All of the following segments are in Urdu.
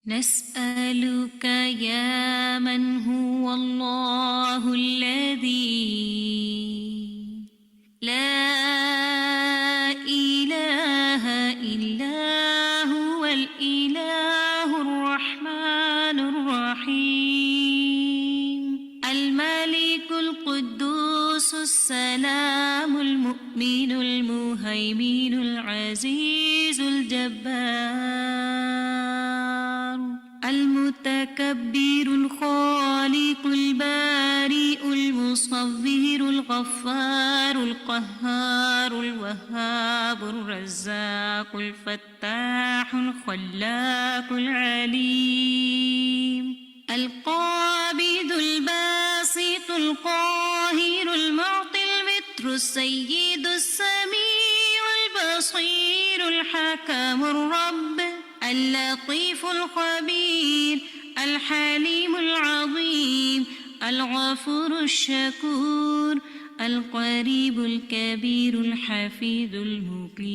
نسألك يا من هو الله الذي لا إله إلا هو الإله الرحمن الرحيم الملك القدوس السلام المؤمن المهيمن العزيز الجبار المتكبر الخالق البارئ المصور الغفار القهار الوهاب الرزاق الفتاح الخلاق العليم القابض الباسط القاهر المعطي الوتر السيد السميع البصير الحكم الرب اللطيف الخبير الحليم العظيم الغفور الشكور القريب الكبير الحفيظ المقيت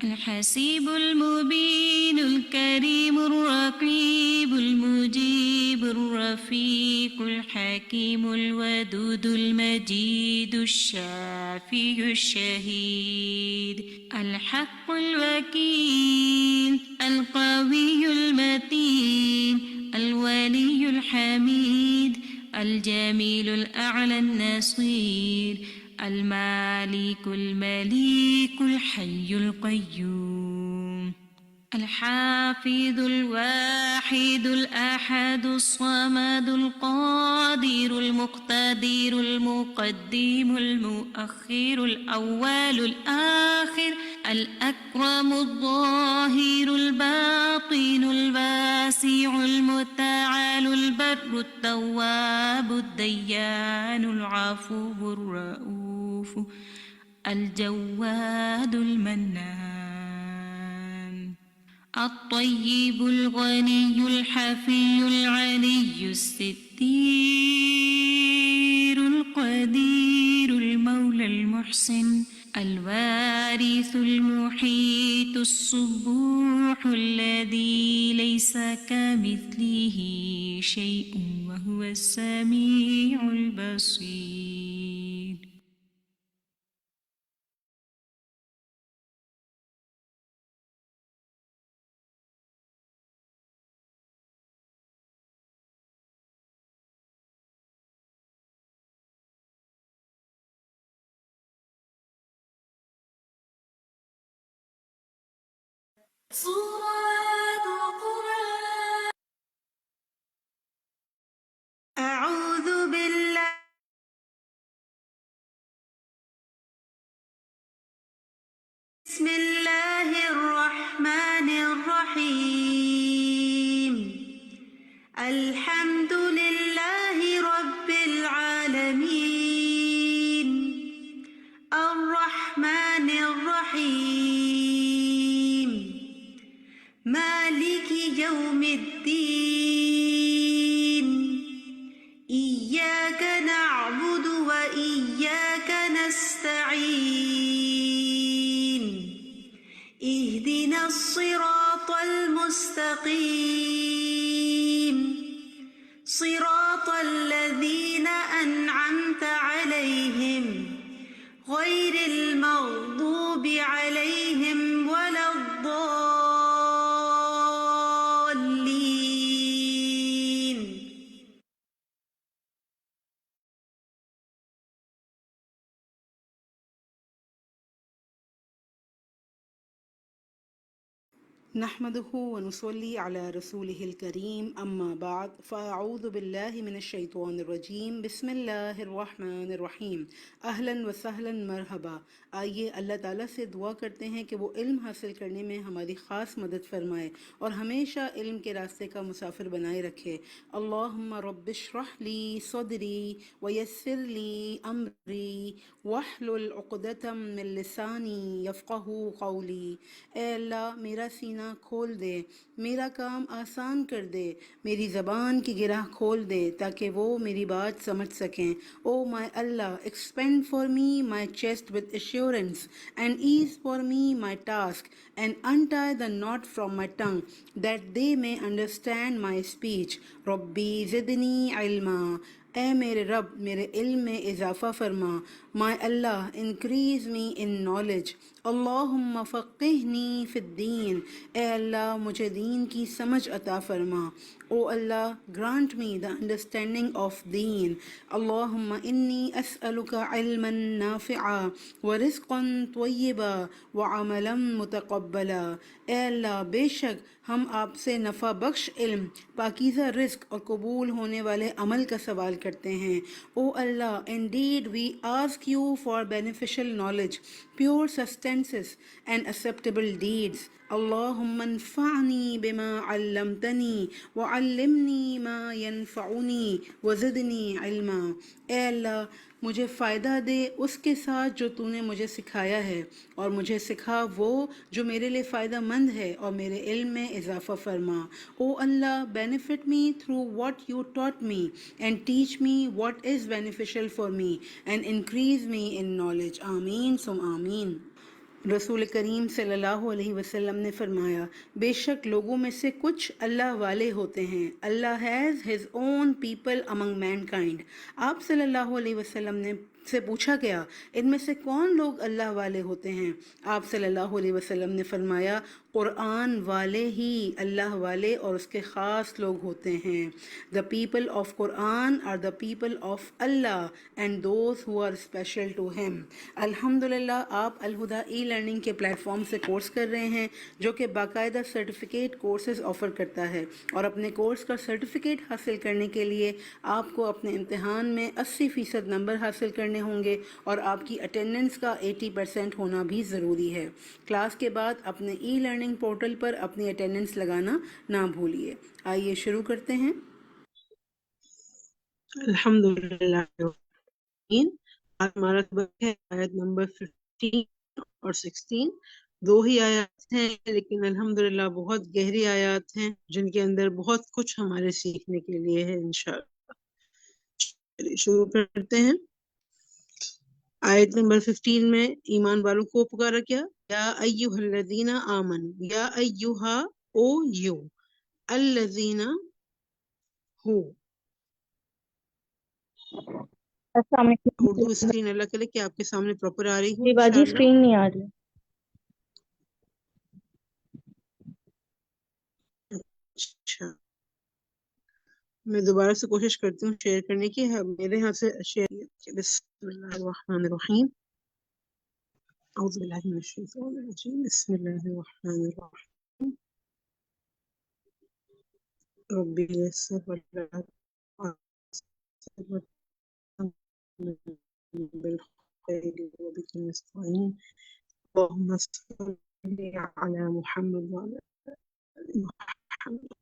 الحسيب المبين الكريم الرقيب المجيب الرفيق الحكيم الودود المجيد الشافي الشهيد الحق الوكيل القوي المتين الولي الحميد الجميل الأعلى النصير المالك المليك الحي القيوم الحافظ الواحد الأحد الصمد القادر المقتدر المقدم المؤخر الأول الآخر الأكرم الظاهر الباطن الواسع المتعال البر التواب الديان العفو الرؤوف الجواد المنان الطيب الغني الحفي العلي الستير القدير المولى المحسن الوارث المحيط الصبوح الذي ليس كمثله شيء وهو السميع البصير. صورة القرآن. أعوذ بالله بسم الله الرحمن الرحيم الحمد لله رب العالمين الرحمن الرحيم مالك يوم الدين إياك نعبد وإياك نستعين اهدنا الصراط المستقيم صراط الذين أنعمت عليهم غير المغضوب عليهم ولا الضالين. نحمده ونصلي على رسوله الكريم أما بعد فأعوذ بالله من الشيطان الرجيم بسم الله الرحمن الرحیم اہلاً و سہلاً مرحبا. آئیے اللہ تعالیٰ سے دعا کرتے ہیں کہ وہ علم حاصل کرنے میں ہماری خاص مدد فرمائے اور ہمیشہ علم کے راستے کا مسافر بنائے رکھے. اللہم رب اشرح لی صدری ویسر لی امری واحلل عقدۃ من لسانی یفقہوا قولی. اے اللہ میرا سینہ دنیا کھول دے، میرا کام آسان کر دے، میری زبان کی گرہ کھول دے تاکہ وہ میری بات سمجھ سکیں۔ او مائی اللہ، expand for me my chest with assurance and ease for me my task and untie the knot from my tongue that they may understand my speech. ربی زدنی علما، اے میرے رب میرے علم میں اضافہ فرما۔ مائی اللہ انکریز می ان نالج۔ اللہم فقہنی فی الدین، اے اللہ مجھے دین کی سمجھ عطا فرما۔ O Allah grant me the understanding of deen. اللہم انی اسألک علما نافعا ورزقا طیبا وعملا متقبلا۔ اے اللہ بے شک ہم آپ سے نفع بخش علم، پاکیزہ رزق اور قبول ہونے والے عمل کا سوال کرتے ہیں۔ او اللہ indeed we ask you for beneficial knowledge, pure sustenance and acceptable deeds. اللہم انفعنی بما علمتنی وعلمنی ما ینفعنی وزدنی علما۔ اے اللہ مجھے فائدہ دے اس کے ساتھ جو تو نے مجھے سکھایا ہے، اور مجھے سکھا وہ جو میرے لیے فائدہ مند ہے، اور میرے علم میں اضافہ فرما۔ O Allah benefit me through what you taught me and teach me what is beneficial for me and increase me in knowledge. آمین ثم آمین۔ رسول کریم صلی اللہ علیہ وسلم نے فرمایا، بے شک لوگوں میں سے کچھ اللہ والے ہوتے ہیں۔ Allah has his own people among mankind. آپ صلی اللہ علیہ وسلم نے سے پوچھا گیا، ان میں سے کون لوگ اللہ والے ہوتے ہیں؟ آپ صلی اللہ علیہ وسلم نے فرمایا، قرآن والے ہی اللہ والے اور اس کے خاص لوگ ہوتے ہیں۔ The people of Quran are the people of Allah and those who are special to him۔ الحمدللہ آپ الہدا ای لرننگ کے پلیٹ فارم سے کورس کر رہے ہیں، جو کہ باقاعدہ سرٹیفکیٹ کورسز آفر کرتا ہے، اور اپنے کورس کا سرٹیفکیٹ حاصل کرنے کے لیے آپ کو اپنے امتحان میں 80% نمبر حاصل کرنے ہوں گے، اور آپ کی اٹینڈنس کا 80% ہونا بھی ضروری ہے۔ کلاس کے بعد اپنے ای لرننگ پورٹل پر اپنی اٹینڈنس لگانا نہ بھولیے۔ آئیے شروع کرتے ہیں۔ الحمدللہ آج ہمارا سبق ہے آیت نمبر 15 اور 16۔ دو ہی آیات ہیں لیکن الحمدللہ بہت گہری آیات ہیں، جن کے اندر بہت کچھ ہمارے سیکھنے کے لیے ہے انشاءاللہ۔ چلیے شروع کرتے ہیں۔ آیت نمبر 15 میں ایمان والوں کو پکارا کیا؟ یا ایھا الذین آمنوا، یا ایھا او یو، الذین ہو۔ السلام علیکم۔ اردو اسکرین اللہ کرے کہ آپ کے سامنے پراپر آ رہی ہو جی باجی انشاءاللہ۔ اسکرین نہیں آ رہی۔ اچھا میں دوبارہ سے کوشش کرتی ہوں شیئر کرنے کی، میرے ہاں سے شیئر۔ بسم اللہ الرحمن الرحیم، اعوذ باللہ من الشیطان الرجیم، بسم اللہ الرحمن الرحیم۔ ربی یسر ولا بالخير وبك نستعين، اللهم صل على محمد وعلى آل محمد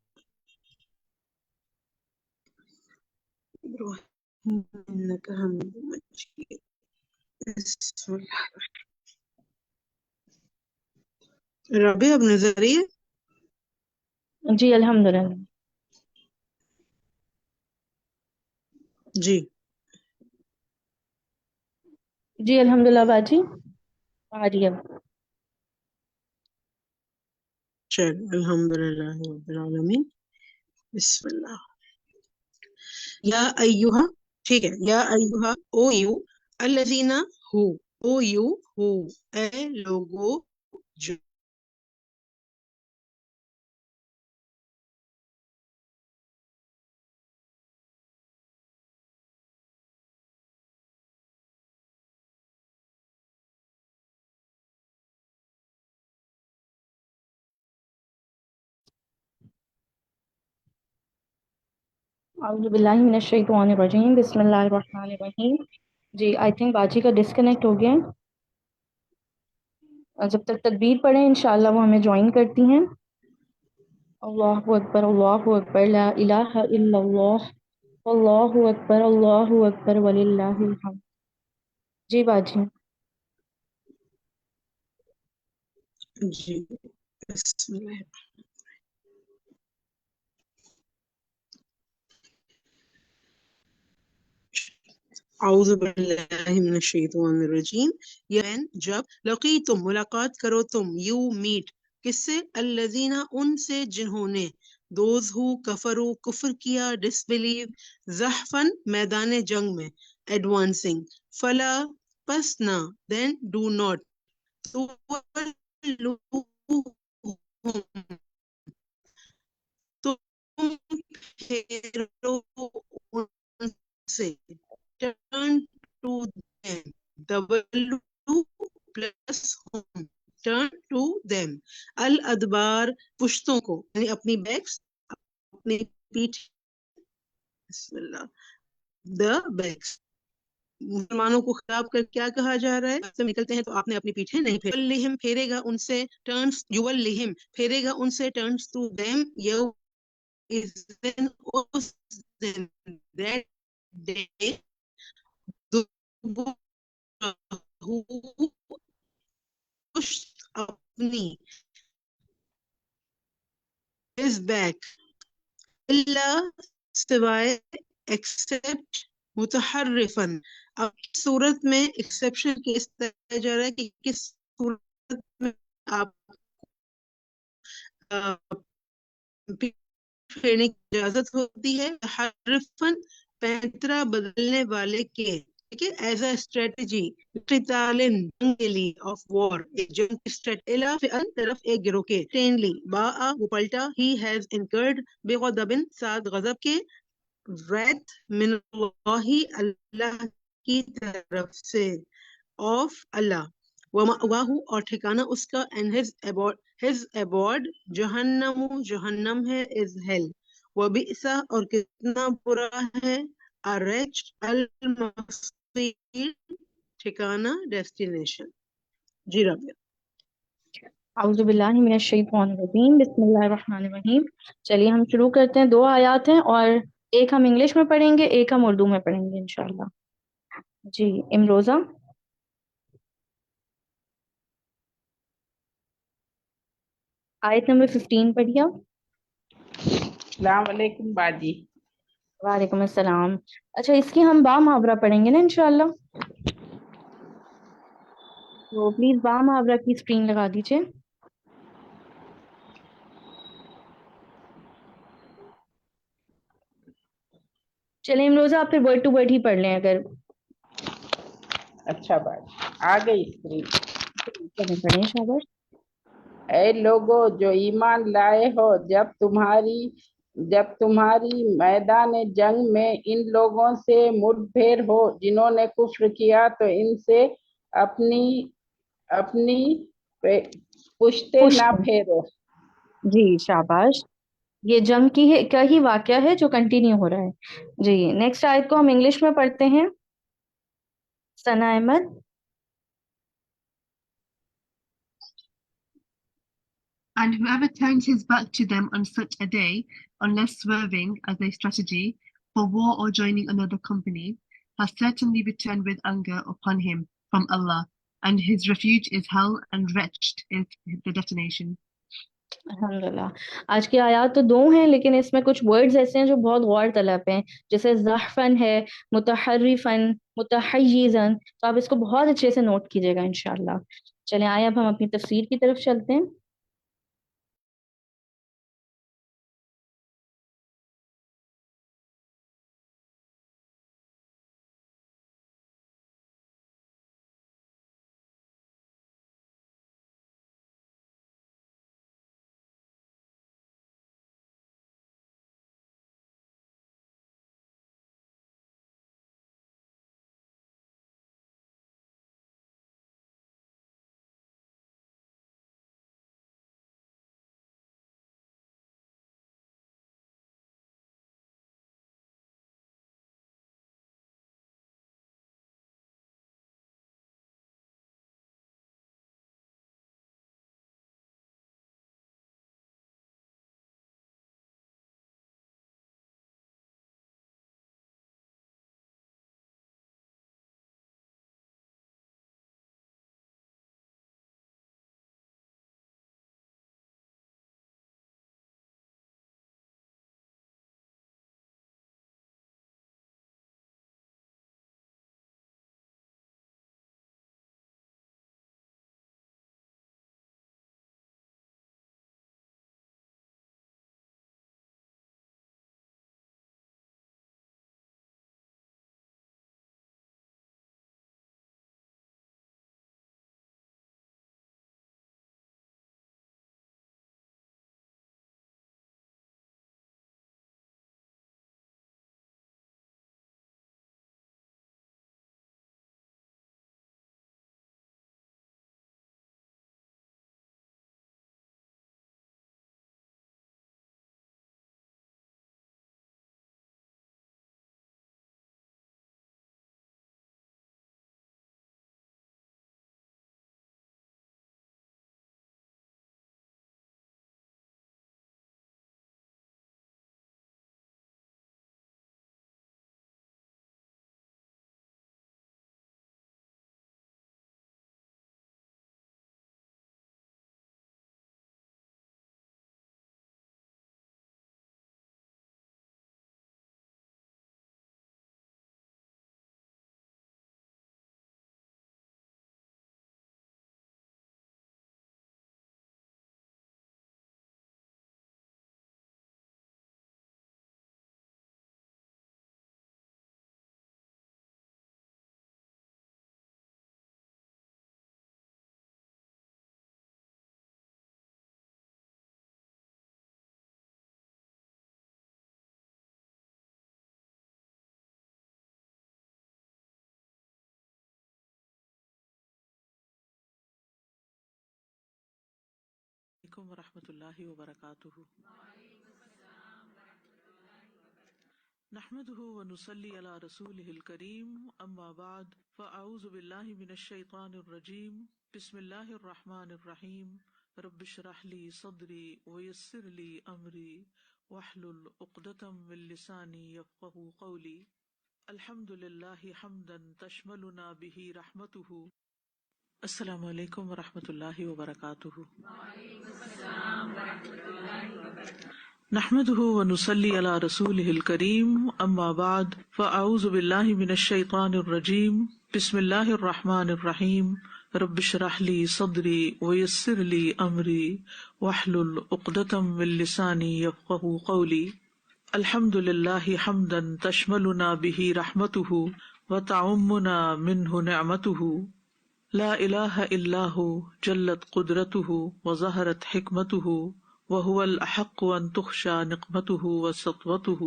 إنك حميد مجيد۔ بسم اللہ ربی اب نظریہ۔ جی الحمدللہ۔ جی جی الحمدللہ باجی آ رہی ہے۔ چل الحمدللہ رب العالمین۔ بسم اللہ۔ یا ایھا، ٹھیک ہے، یا ایھا او یو، الذین ہو، او یو ہو، اے لوگو جو۔ اعوذ باللہ من الشیطان الرجیم، بسم اللہ الرحمن الرحیم۔ جی آئی تھنک باجی کا ڈسکنیکٹ ہو گیا ہے، جب تک تکبیر پڑھیں انشاءاللہ وہ ہمیں جوائن کرتی ہیں۔ اللہ اکبر، اللہ اکبر، لا الہ الا اللہ، اللہ اکبر وللہ الحمد۔ جی باجی۔ جی بسم اللہ. اعوذ باللہ من الشیطان الرجیم. یعنی جب لقیتم ملاقات کرو تم، یو میٹ کس سے، الذین ان سے جنہوں نے، دوز ہو کفرو کفر کیا، ڈس بلیو، زحفن میدان جنگ میں، ایڈوانسنگ، فلا پس نہ، دین ڈو ناٹ، تم پھیرو ان سے، turn to them، W plus home، turn to them، الادبار پشتوں کو، یعنی اپنی بیکس، اپنی پیٹھ، بسم اللہ، the backs. مسلمانوں کو خطاب کر کیا کہا جا رہا ہے، جب نکلتے ہیں تو آپ نے اپنی پیٹھیں نہیں پھیریں، پھیرے گا ان سے، ٹرنس یولہم پھیرے گا ان سے، turns to them، you is then اس دن، that day، پشت اپنی، is back، اللہ سوائے، ایکسپٹ، متحرفن. اب صورت میں ایکسیپشن کیس بتایا جا رہا ہے کہ کس صورت میں آپ پھیرنے کی اجازت ہوتی ہے، حرفن پینترا بدلنے والے کے، ٹھیک ہے، ایز اے اسٹریٹجی، قتال جنگ کے لیے، آف وار ایک جنگ کی اسٹریٹجی، فئن طرف ایک گروہ کے، ٹینلی با وہ پلٹا، ہی ہیز انکرڈ بغضبن ساتھ غضب کے، wrath من اللہ اللہ کی طرف سے، آف اللہ، ومأواہ اور ٹھکانہ اس کا، and his abode جہنم جہنم ہے، is hell، وبئس اور کتنا برا ہے، wretched المصیر ٹھکانہ ڈیسٹینیشن. جی رابعہ. اعوذ باللہ من الشیطان الرجیم، بسم اللہ الرحمن الرحیم. چلیے ہم شروع کرتے ہیں. 2 آیات ہیں اور ایک ہم انگلش میں پڑھیں گے، ایک ہم اردو میں پڑھیں گے انشاءاللہ. جی امروزہ. آیت نمبر 15 پڑھیے آپ. السلام علیکم باجی. وعلیکم السلام. اچھا اس کی ہم با محاورہ پڑھیں گے نا انشاءاللہ، تو پلیز با محاورہ کی اسکرین لگا دیجیے. چلیں امروزہ آپ پھر ورڈ ٹو ورڈ ہی پڑھ لیں اگر. اچھا باجی آ گئی اسکرین. چلیں پڑھیں شاباش. اے لوگو جو ایمان لائے ہو، جب تمہاری میدان جنگ میں ان لوگوں سے مٹ پھیر ہو جنہوں نے کفر کیا، تو ان سے اپنی پشتے نہ پشت. پھیرو. جی شاباش. یہ جنگ کا ہی واقعہ ہے جو کنٹینیو ہو رہا ہے. جی نیکسٹ آیت کو ہم انگلش میں پڑھتے ہیں. ثنا Ahmad. And whoever turns his back to them on such a day, unless swerving as a strategy for war or joining another company, has certainly returned with anger upon him from Allah, and his refuge is hell, and wretched is the destination. الحمدللہ. آج کی آیات تو 2 ہیں لیکن اس میں کچھ ورڈز ایسے ہیں جو بہت غور طلب ہیں، جیسے زحفن ہے، متحرفن، متحیزن. تو آپ اس کو بہت اچھے سے نوٹ کیجیے گا انشاءاللہ. چلیں آئے اب ہم اپنی تفسیر کی طرف چلتے ہیں. علیکم ورحمۃ اللہ وبرکاتہ۔ نحمده ونصلي على رسوله الكريم اما بعد فاعوذ باللہ من الشیطان الرجیم بسم اللہ الرحمن الرحیم رب اشرح لي صدری ويسر لي امری واحلل عقدۃ من لسانی یفقهوا قولی الحمد للہ حمدا تشملنا به رحمته۔ السلام علیکم ورحمۃ اللہ وبرکاتہ۔ نحمده ونصلي على رسوله الكريم اما بعد فاعوذ باللہ من الشیطان الرجیم بسم اللہ الرحمن الرحیم رب اشرح لي صدری ويسر لي امری واحلل عقدۃ من لسانی یفقهوا قولی الحمد للہ حمدا تشملنا به رحمته وتعمنا منه نعمته لا الہ الا هو جلت قدرته وظہرت حکمته وهو الأحق ان تخشى نقمته وسطوته۔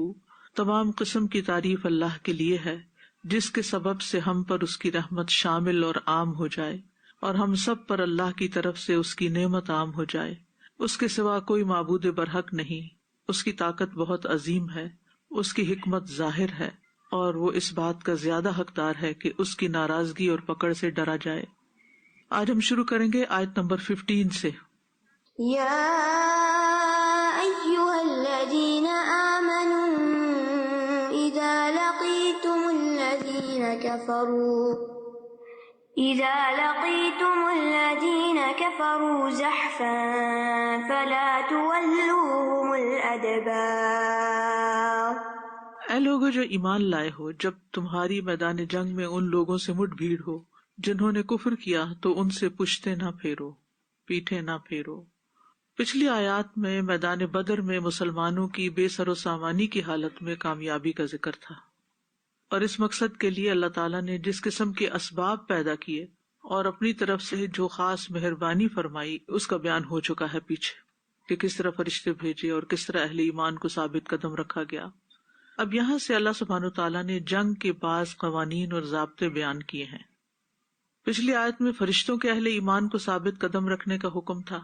تمام قسم کی تعریف اللہ کے لیے ہے جس کے سبب سے ہم پر اس کی رحمت شامل اور عام ہو جائے اور ہم سب پر اللہ کی طرف سے اس کی نعمت عام ہو جائے۔ اس کے سوا کوئی معبود برحق نہیں، اس کی طاقت بہت عظیم ہے، اس کی حکمت ظاہر ہے اور وہ اس بات کا زیادہ حقدار ہے کہ اس کی ناراضگی اور پکڑ سے ڈرا جائے۔ آج ہم شروع کریں گے آیت نمبر 15 سے۔ یا ایھا الذین آمنوا اذا لقیتم الذین کفروا زحفا فلا تولوهم الادبار۔ اے لوگو جو ایمان لائے ہو، جب تمہاری میدان جنگ میں ان لوگوں سے مٹ بھیڑ ہو جنہوں نے کفر کیا تو ان سے پشتے نہ پھیرو، پیٹھے نہ پھیرو۔ پچھلی آیات میں میدان بدر میں مسلمانوں کی بے سر و سامانی کی حالت میں کامیابی کا ذکر تھا، اور اس مقصد کے لیے اللہ تعالیٰ نے جس قسم کے اسباب پیدا کیے اور اپنی طرف سے جو خاص مہربانی فرمائی اس کا بیان ہو چکا ہے پیچھے، کہ کس طرح فرشتے بھیجے اور کس طرح اہل ایمان کو ثابت قدم رکھا گیا۔ اب یہاں سے اللہ سبحانہ وتعالیٰ نے جنگ کے بعض قوانین اور ضابطے بیان کیے ہیں۔ پچھلی آیت میں فرشتوں کے اہل ایمان کو ثابت قدم رکھنے کا حکم تھا،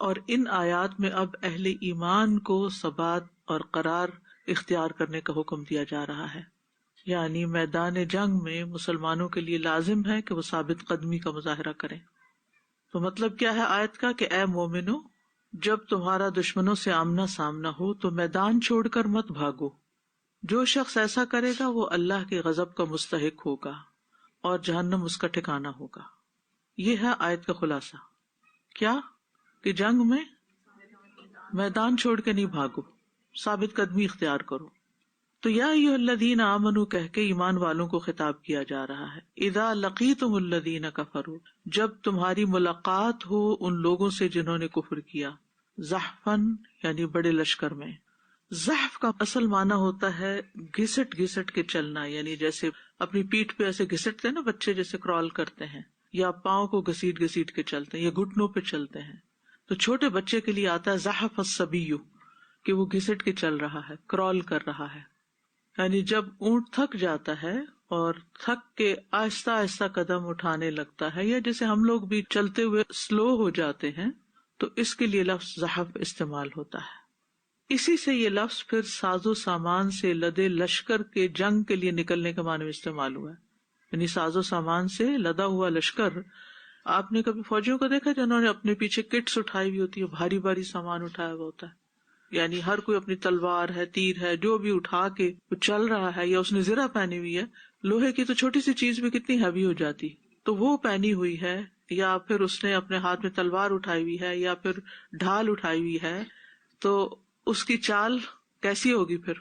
اور ان آیات میں اب اہل ایمان کو ثبات اور قرار اختیار کرنے کا حکم دیا جا رہا ہے، یعنی میدان جنگ میں مسلمانوں کے لیے لازم ہے کہ وہ ثابت قدمی کا مظاہرہ کریں۔ تو مطلب کیا ہے آیت کا؟ کہ اے مومنو، جب تمہارا دشمنوں سے آمنا سامنا ہو تو میدان چھوڑ کر مت بھاگو۔ جو شخص ایسا کرے گا وہ اللہ کے غضب کا مستحق ہوگا اور جہنم اس کا ٹھکانہ ہوگا۔ یہ ہے آیت کا خلاصہ۔ کیا؟ کہ جنگ میں میدان چھوڑ کے نہیں بھاگو، ثابت قدمی اختیار کرو۔ تو یا ایھا الذین آمنوا کہہ کے ایمان والوں کو خطاب کیا جا رہا ہے۔ اذا لقیتم الذین کفروا، جب تمہاری ملاقات ہو ان لوگوں سے جنہوں نے کفر کیا، زحفاً یعنی بڑے لشکر میں۔ زحف کا اصل معنی ہوتا ہے گھسٹ گھسٹ کے چلنا، یعنی جیسے اپنی پیٹھ پہ ایسے گھسٹتے ہیں نا بچے، جیسے کرال کرتے ہیں، یا پاؤں کو گھسیٹ گھسیٹ کے چلتے ہیں یا گھٹنوں پہ چلتے ہیں۔ تو چھوٹے بچے کے لیے آتا ہے زحف الصبی، کہ وہ گھسٹ کے چل رہا ہے، کرال کر رہا ہے۔ یعنی جب اونٹ تھک جاتا ہے اور تھک کے آہستہ آہستہ قدم اٹھانے لگتا ہے، یا جیسے ہم لوگ بھی چلتے ہوئے سلو ہو جاتے ہیں، تو اس کے لیے لفظ زحف استعمال ہوتا ہے۔ اسی سے یہ لفظ پھر ساز و سامان سے لدے لشکر کے جنگ کے لیے نکلنے کے معنی میں استعمال ہوا ہے، یعنی ساز و سامان سے لدا ہوا لشکر۔ آپ نے کبھی فوجیوں کو دیکھا جنہوں نے اپنے پیچھے کٹس اٹھائی ہوئی ہوتی ہے، بھاری بھاری سامان اٹھایا ہوا ہوتا ہے، یعنی ہر کوئی اپنی تلوار ہے، تیر ہے، جو بھی اٹھا کے وہ چل رہا ہے، یا اس نے زرہ پہنی ہوئی ہے، لوہے کی تو چھوٹی سی چیز بھی کتنی ہیوی ہو جاتی، تو وہ پہنی ہوئی ہے، یا پھر اس نے اپنے ہاتھ میں تلوار اٹھائی ہوئی ہے یا پھر ڈھال اٹھائی ہوئی ہے، تو اس کی چال کیسی ہوگی؟ پھر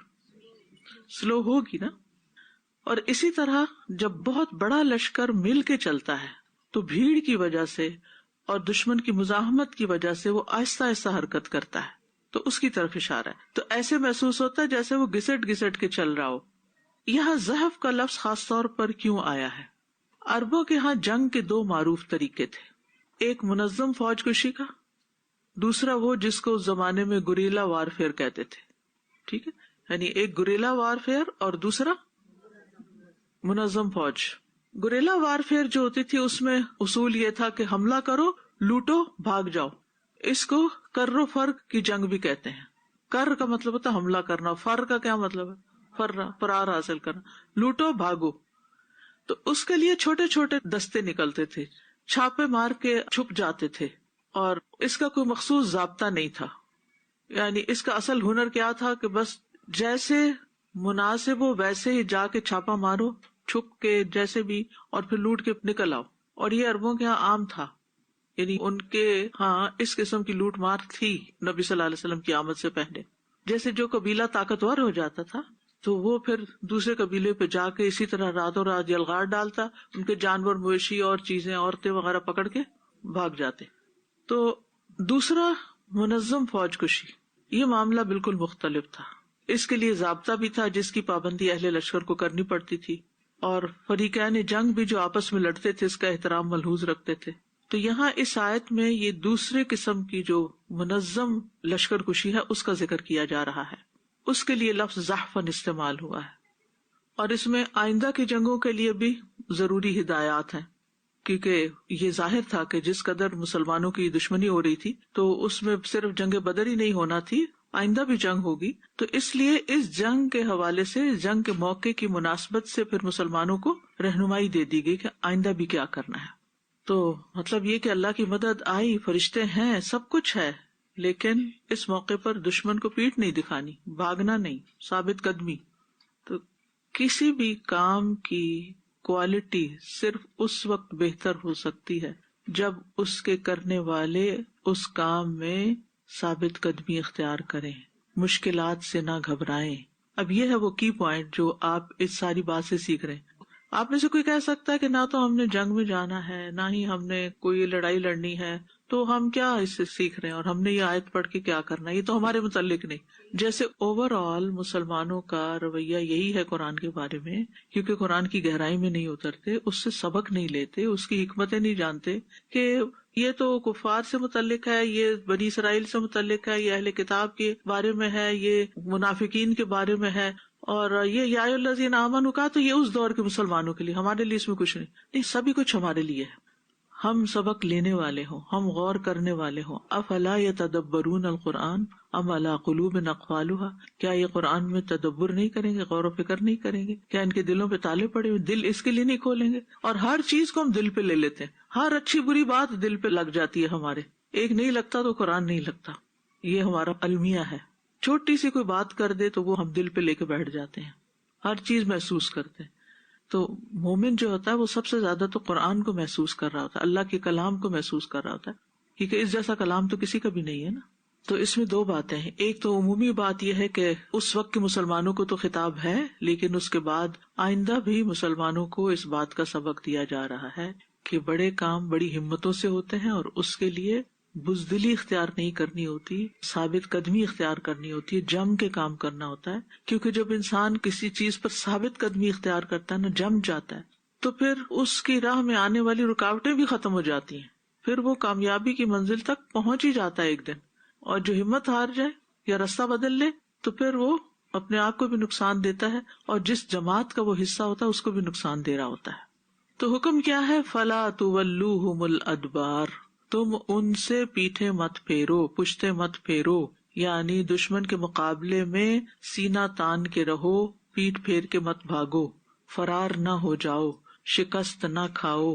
سلو ہوگی نا۔ اور اسی طرح جب بہت بڑا لشکر مل کے چلتا ہے تو بھیڑ کی وجہ سے اور دشمن کی مزاحمت کی وجہ سے وہ آہستہ آہستہ حرکت کرتا ہے، تو اس کی طرف اشارہ ہے۔ تو ایسے محسوس ہوتا ہے جیسے وہ گھسٹ گھسٹ کے چل رہا ہو۔ یہاں زحف کا لفظ خاص طور پر کیوں آیا ہے؟ عربوں کے ہاں جنگ کے دو معروف طریقے تھے، ایک منظم فوج کشی کا، دوسرا وہ جس کو اس زمانے میں گوریلا وارفیئر کہتے تھے۔ ٹھیک ہے، یعنی ایک گوریلا وارفیئر اور دوسرا منظم فوج۔ گوریلا وارفیئر جو ہوتی تھی اس میں اصول یہ تھا کہ حملہ کرو، لوٹو، بھاگ جاؤ۔ اس کو کر و فر کی جنگ بھی کہتے ہیں. کر کا مطلب ہوتا ہے حملہ کرنا، فر کا کیا مطلب ہے؟ فرار حاصل کرنا، لوٹو بھاگو. تو اس کے لیے چھوٹے چھوٹے دستے نکلتے تھے، چھاپے مار کے چھپ جاتے تھے، اور اس کا کوئی مخصوص ضابطہ نہیں تھا. یعنی اس کا اصل ہنر کیا تھا کہ بس جیسے مناسب ہو ویسے ہی جا کے چھاپا مارو، چھپ کے جیسے بھی، اور پھر لوٹ کے نکل آؤ. اور یہ عربوں کے ہاں عام تھا، یعنی ان کے ہاں اس قسم کی لوٹ مار تھی نبی صلی اللہ علیہ وسلم کی آمد سے پہلے. جیسے جو قبیلہ طاقتور ہو جاتا تھا تو وہ پھر دوسرے قبیلے پہ جا کے اسی طرح راتوں رات یلغار ڈالتا، ان کے جانور مویشی اور چیزیں عورتیں وغیرہ پکڑ کے بھاگ جاتے. تو دوسرا منظم فوج کشی، یہ معاملہ بالکل مختلف تھا. اس کے لیے ضابطہ بھی تھا جس کی پابندی اہل لشکر کو کرنی پڑتی تھی، اور فریقین جنگ بھی جو آپس میں لڑتے تھے اس کا احترام ملحوظ رکھتے تھے. تو یہاں اس آیت میں یہ دوسرے قسم کی جو منظم لشکر کشی ہے اس کا ذکر کیا جا رہا ہے. اس کے لیے لفظ زحفن استعمال ہوا ہے، اور اس میں آئندہ کی جنگوں کے لیے بھی ضروری ہدایات ہیں، کیونکہ یہ ظاہر تھا کہ جس قدر مسلمانوں کی دشمنی ہو رہی تھی تو اس میں صرف جنگ بدر ہی نہیں ہونا تھی، آئندہ بھی جنگ ہوگی. تو اس لیے اس جنگ کے حوالے سے، جنگ کے موقع کی مناسبت سے پھر مسلمانوں کو رہنمائی دے دی گئی کہ آئندہ بھی کیا کرنا ہے. تو مطلب یہ کہ اللہ کی مدد آئی، فرشتے ہیں، سب کچھ ہے، لیکن اس موقع پر دشمن کو پیٹھ نہیں دکھانی، بھاگنا نہیں، ثابت قدمی. تو کسی بھی کام کی کوالٹی صرف اس وقت بہتر ہو سکتی ہے جب اس کے کرنے والے اس کام میں ثابت قدمی اختیار کریں، مشکلات سے نہ گھبرائیں. اب یہ ہے وہ کی پوائنٹ جو آپ اس ساری بات سے سیکھ رہے ہیں. آپ میں سے کوئی کہہ سکتا ہے کہ نہ تو ہم نے جنگ میں جانا ہے، نہ ہی ہم نے کوئی لڑائی لڑنی ہے، تو ہم کیا اس سے سیکھ رہے ہیں، اور ہم نے یہ آیت پڑھ کے کیا کرنا ہے، یہ تو ہمارے متعلق نہیں. جیسے اوور آل مسلمانوں کا رویہ یہی ہے قرآن کے بارے میں، کیونکہ قرآن کی گہرائی میں نہیں اترتے، اس سے سبق نہیں لیتے، اس کی حکمتیں نہیں جانتے کہ یہ تو کفار سے متعلق ہے، یہ بنی اسرائیل سے متعلق ہے، یہ اہل کتاب کے بارے میں ہے، یہ منافقین کے بارے میں ہے، اور یہ یا ایھا الذین آمنوا کا تو یہ اس دور کے مسلمانوں کے لیے، ہمارے لیے اس میں کچھ نہیں. سبھی کچھ ہمارے لیے ہے. ہم سبق لینے والے ہوں، ہم غور کرنے والے ہوں. افلا یتدبرون القرآن ام علی قلوب اقفالها، کیا یہ قرآن میں تدبر نہیں کریں گے، غور و فکر نہیں کریں گے؟ کیا ان کے دلوں پہ تالے پڑے ہوئے، دل اس کے لیے نہیں کھولیں گے؟ اور ہر چیز کو ہم دل پہ لے لیتے ہیں، ہر اچھی بری بات دل پہ لگ جاتی ہے ہمارے. ایک نہیں لگتا تو قرآن نہیں لگتا، یہ ہمارا المیہ ہے. چھوٹی سی کوئی بات کر دے تو وہ ہم دل پہ لے کے بیٹھ جاتے ہیں، ہر چیز محسوس کرتے ہیں. تو مومن جو ہوتا ہے وہ سب سے زیادہ تو قرآن کو محسوس کر رہا ہوتا ہے، اللہ کے کلام کو محسوس کر رہا ہوتا ہے، کیونکہ اس جیسا کلام تو کسی کا بھی نہیں ہے نا. تو اس میں دو باتیں ہیں. ایک تو عمومی بات یہ ہے کہ اس وقت کے مسلمانوں کو تو خطاب ہے، لیکن اس کے بعد آئندہ بھی مسلمانوں کو اس بات کا سبق دیا جا رہا ہے کہ بڑے کام بڑی ہمتوں سے ہوتے ہیں، اور اس کے لیے بزدلی اختیار نہیں کرنی ہوتی، ثابت قدمی اختیار کرنی ہوتی ہے، جم کے کام کرنا ہوتا ہے. کیونکہ جب انسان کسی چیز پر ثابت قدمی اختیار کرتا ہے نا، جم جاتا ہے، تو پھر اس کی راہ میں آنے والی رکاوٹیں بھی ختم ہو جاتی ہیں، پھر وہ کامیابی کی منزل تک پہنچ ہی جاتا ہے ایک دن. اور جو ہمت ہار جائے یا راستہ بدل لے تو پھر وہ اپنے آپ کو بھی نقصان دیتا ہے، اور جس جماعت کا وہ حصہ ہوتا ہے اس کو بھی نقصان دے رہا ہوتا ہے. تو حکم کیا ہے؟ فلا تولوہم الادبار، تم ان سے پیٹھے مت پھیرو، پشتے مت پھیرو، یعنی دشمن کے مقابلے میں سینہ تان کے رہو، پیٹ پھیر کے مت بھاگو، فرار نہ ہو جاؤ، شکست نہ کھاؤ.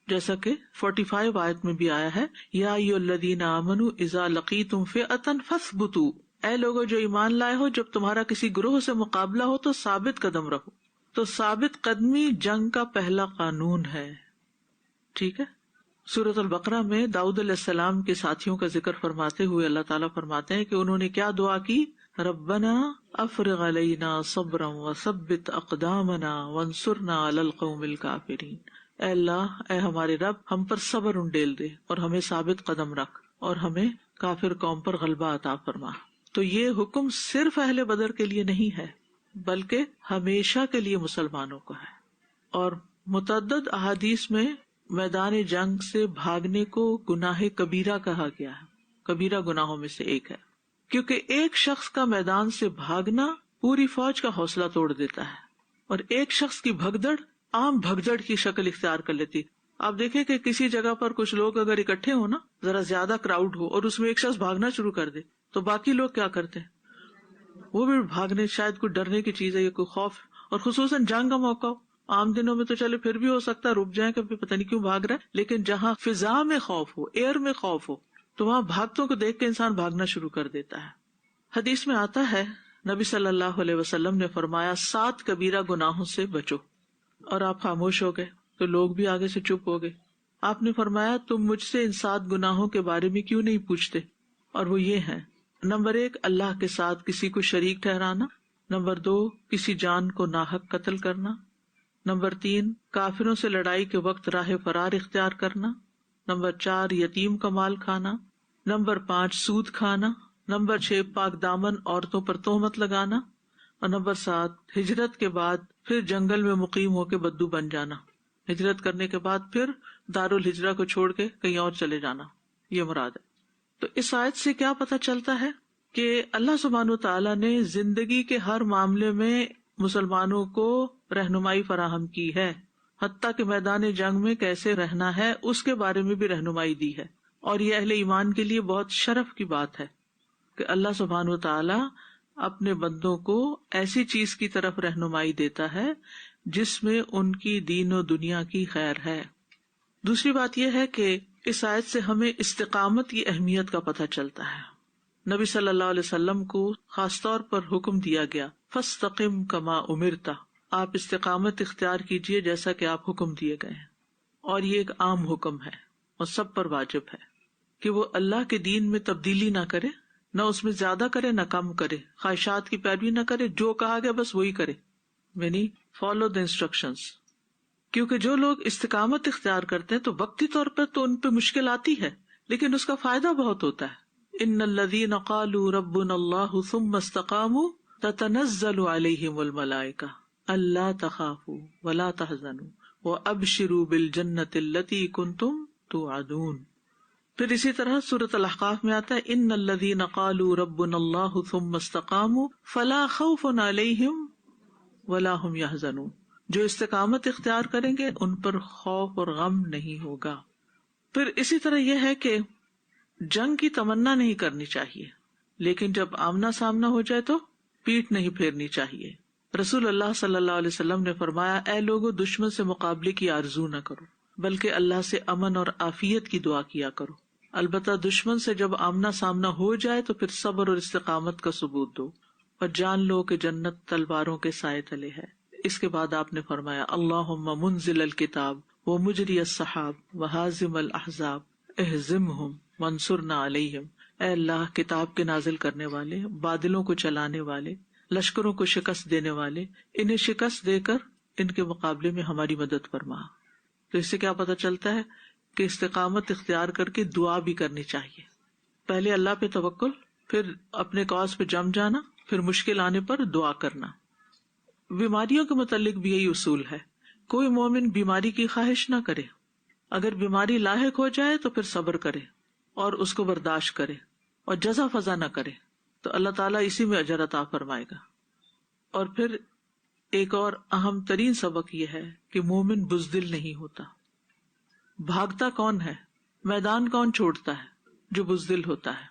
جیسا کہ 45 آیت میں بھی آیا ہے، یا ایھا الذین آمنوا اذا لقیتم فئۃ فاثبتوا، اے لوگو جو ایمان لائے ہو، جب تمہارا کسی گروہ سے مقابلہ ہو تو ثابت قدم رہو. تو ثابت قدمی جنگ کا پہلا قانون ہے. ٹھیک ہے. سورۃ البقرہ میں داؤد علیہ السلام کے ساتھیوں کا ذکر فرماتے ہوئے اللہ تعالیٰ فرماتے ہیں کہ انہوں نے کیا دعا کی؟ ربنا افرغ علینا صبرا وثبت اقدامنا وانصرنا علی القوم الکافرین. اے اللہ، اے ہمارے رب، ہم پر صبر انڈیل دے اور ہمیں ثابت قدم رکھ اور ہمیں کافر قوم پر غلبہ عطا فرما. تو یہ حکم صرف اہل بدر کے لیے نہیں ہے بلکہ ہمیشہ کے لیے مسلمانوں کو ہے. اور متعدد احادیث میں میدان جنگ سے بھاگنے کو گناہ کبیرہ کہا گیا ہے، کبیرہ گناہوں میں سے ایک ہے، کیونکہ ایک شخص کا میدان سے بھاگنا پوری فوج کا حوصلہ توڑ دیتا ہے، اور ایک شخص کی بھگدڑ عام بھگدڑ کی شکل اختیار کر لیتی. آپ دیکھیں کہ کسی جگہ پر کچھ لوگ اگر اکٹھے ہو نا، ذرا زیادہ کراؤڈ ہو اور اس میں ایک شخص بھاگنا شروع کر دے تو باقی لوگ کیا کرتے ہیں؟ وہ بھی بھاگنے، شاید کوئی ڈرنے کی چیز ہے یا کوئی خوف، اور خصوصاً جنگ کا موقع ہو. عام دنوں میں تو چلے پھر بھی ہو سکتا ہے رک جائیں کہ پتہ نہیں کیوں بھاگ رہا ہے، لیکن جہاں فضا میں خوف ہو، ایئر میں خوف ہو، تو وہاں بھاگتوں کو دیکھ کے انسان بھاگنا شروع کر دیتا ہے. حدیث میں آتا ہے نبی صلی اللہ علیہ وسلم نے فرمایا 7 کبیرہ گناہوں سے بچو، اور آپ خاموش ہو گئے تو لوگ بھی آگے سے چپ ہو گئے. آپ نے فرمایا تم مجھ سے ان 7 گناہوں کے بارے میں کیوں نہیں پوچھتے؟ اور وہ یہ ہیں: نمبر 1 اللہ کے ساتھ کسی کو شریک ٹھہرانا. نمبر 2 کسی جان کو ناحق قتل کرنا. نمبر 3 کافروں سے لڑائی کے وقت راہ فرار اختیار کرنا. نمبر 4 یتیم کا مال کھانا. نمبر 5 سود کھانا. نمبر 6 پاک دامن عورتوں پر تہمت لگانا. اور نمبر 7 ہجرت کے بعد پھر جنگل میں مقیم ہو کے بدو بن جانا. ہجرت کرنے کے بعد پھر دارالہجرہ کو چھوڑ کے کہیں اور چلے جانا، یہ مراد ہے. تو اس آیت سے کیا پتہ چلتا ہے کہ اللہ سبحانہ وتعالیٰ نے زندگی کے ہر معاملے میں مسلمانوں کو رہنمائی فراہم کی ہے، حتیٰ کہ میدان جنگ میں کیسے رہنا ہے اس کے بارے میں بھی رہنمائی دی ہے. اور یہ اہل ایمان کے لیے بہت شرف کی بات ہے کہ اللہ سبحانہ وتعالیٰ اپنے بندوں کو ایسی چیز کی طرف رہنمائی دیتا ہے جس میں ان کی دین و دنیا کی خیر ہے. دوسری بات یہ ہے کہ اس آیت سے ہمیں استقامت کی اہمیت کا پتہ چلتا ہے. نبی صلی اللہ علیہ وسلم کو خاص طور پر حکم دیا گیا فاستقم کما امرت، آپ استقامت اختیار کیجئے جیسا کہ آپ حکم دیے گئے ہیں. اور یہ ایک عام حکم ہے اور سب پر واجب ہے کہ وہ اللہ کے دین میں تبدیلی نہ کرے، نہ اس میں زیادہ کرے نہ کم کرے، خواہشات کی پیروی نہ کرے، جو کہا گیا بس وہی کرے، یعنی فالو دا انسٹرکشنز. کیونکہ جو لوگ استقامت اختیار کرتے ہیں تو وقتی طور پر تو ان پہ مشکل آتی ہے، لیکن اس کا فائدہ بہت ہوتا ہے. ان الذین قالوا ربنا اللہ ثم استقاموا تتنزل علیہم الملائکہ الا تخافوا ولا تحزنوا وابشروا بالجنۃ التی کنتم توعدون. پھر اسی طرح سورۃ الاحقاف میں آتا ہے ان الذین قالوا ربنا اللہ ثم استقاموا فلا خوف علیہم ولا هم يحزنون. جو استقامت اختیار کریں گے ان پر خوف اور غم نہیں ہوگا. پھر اسی طرح یہ ہے کہ جنگ کی تمنا نہیں کرنی چاہیے، لیکن جب آمنا سامنا ہو جائے تو پیٹھ نہیں پھیرنی چاہیے. رسول اللہ صلی اللہ علیہ وسلم نے فرمایا اے لوگو دشمن سے مقابلے کی آرزو نہ کرو بلکہ اللہ سے امن اور عافیت کی دعا کیا کرو. البتہ دشمن سے جب آمنا سامنا ہو جائے تو پھر صبر اور استقامت کا ثبوت دو اور جان لو کہ جنت تلواروں کے سائے تلے ہے. اس کے بعد آپ نے فرمایا اللہم منزل الکتاب ومجری السحاب وہازم الاحزاب اہزمہم وانصرنا علیہم. اے اللہ کتاب کے نازل کرنے والے، بادلوں کو چلانے والے، لشکروں کو شکست دینے والے، انہیں شکست دے کر ان کے مقابلے میں ہماری مدد فرما. تو اس سے کیا پتہ چلتا ہے کہ استقامت اختیار کر کے دعا بھی کرنی چاہیے. پہلے اللہ پہ توکل، پھر اپنے کاز پہ جم جانا، پھر مشکل آنے پر دعا کرنا. بیماریوں کے متعلق بھی یہی اصول ہے، کوئی مومن بیماری کی خواہش نہ کرے. اگر بیماری لاحق ہو جائے تو پھر صبر کرے اور اس کو برداشت کرے اور جزا فضا نہ کرے، تو اللہ تعالیٰ اسی میں اجر عطا فرمائے گا. اور پھر ایک اور اہم ترین سبق یہ ہے کہ مومن بزدل نہیں ہوتا. بھاگتا کون ہے، میدان کون چھوڑتا ہے؟ جو بزدل ہوتا ہے.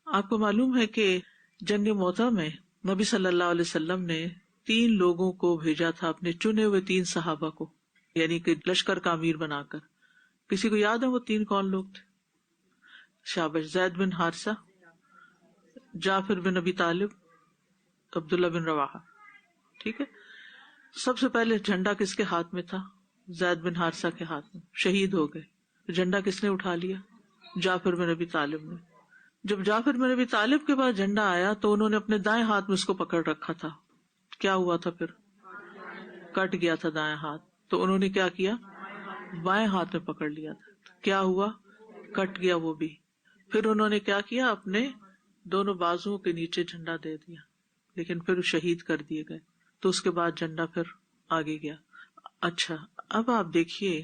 آپ کو معلوم ہے کہ جنگ موطا میں نبی صلی اللہ علیہ وسلم نے 3 لوگوں کو بھیجا تھا، اپنے چنے ہوئے 3 صحابہ کو، یعنی کہ لشکر کا امیر بنا کر. کسی کو یاد ہے وہ 3 کون لوگ تھے؟ شابش. زید بن حارثہ، جعفر بن ابی طالب، عبداللہ بن رواحہ. ٹھیک ہے. سب سے پہلے جھنڈا کس کے ہاتھ میں تھا؟ زید بن حارثہ کے ہاتھ میں. شہید ہو گئے. جھنڈا کس نے اٹھا لیا؟ جعفر بن ابی طالب نے. جب جعفر بن ابی طالب کے پاس جھنڈا آیا تو انہوں نے اپنے دائیں ہاتھ میں اس کو پکڑ رکھا تھا. کیا ہوا تھا پھر؟ کٹ گیا تھا دائیں ہاتھ. تو انہوں نے کیا کیا؟ بائیں ہاتھ میں پکڑ لیا تھا. کیا ہوا؟ کٹ گیا وہ بھی. پھر انہوں نے کیا کیا؟ اپنے دونوں بازوؤں کے نیچے جھنڈا دے دیا، لیکن پھر شہید کر دیے گئے. تو اس کے بعد جھنڈا پھر آگے گیا. اچھا اب آپ دیکھیے،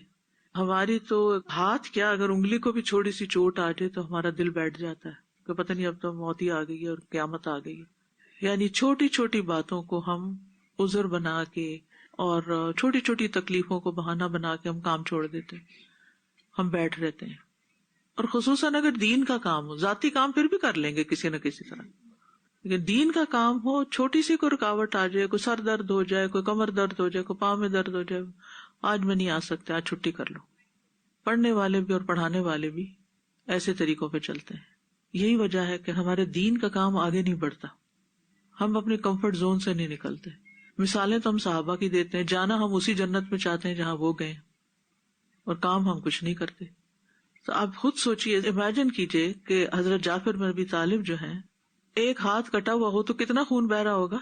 ہماری تو ہاتھ کیا، اگر انگلی کو بھی چھوٹی سی چوٹ آ جائے تو ہمارا دل بیٹھ جاتا ہے کہ پتہ نہیں اب تو موت ہی آ گئی ہے اور قیامت آ گئی ہے. یعنی چھوٹی چھوٹی باتوں کو ہم عذر بنا کے اور چھوٹی چھوٹی تکلیفوں کو بہانہ بنا کے ہم کام چھوڑ دیتے. ہم بیٹھ رہتے ہیں. اور خصوصاً اگر دین کا کام ہو، ذاتی کام پھر بھی کر لیں گے کسی نہ کسی طرح، لیکن دین کا کام ہو، چھوٹی سی کوئی رکاوٹ آ جائے، کوئی سر درد ہو جائے، کوئی کمر درد ہو جائے، کوئی پاؤں میں درد ہو جائے، آج میں نہیں آ سکتے، آج چھٹی کر لو. پڑھنے والے بھی اور پڑھانے والے بھی ایسے طریقوں پہ چلتے ہیں. یہی وجہ ہے کہ ہمارے دین کا کام آگے نہیں بڑھتا، ہم اپنے کمفرٹ زون سے نہیں نکلتے. مثالیں تو ہم صحابہ کی دیتے ہیں، جانا ہم اسی جنت میں چاہتے ہیں جہاں وہ گئے، اور کام ہم کچھ نہیں کرتے. تو آپ خود سوچئے، امیجن کیجئے کہ حضرت جعفر بن ابی طالب جو ہیں، ایک ہاتھ کٹا ہوا ہو تو کتنا خون بہ رہا ہوگا.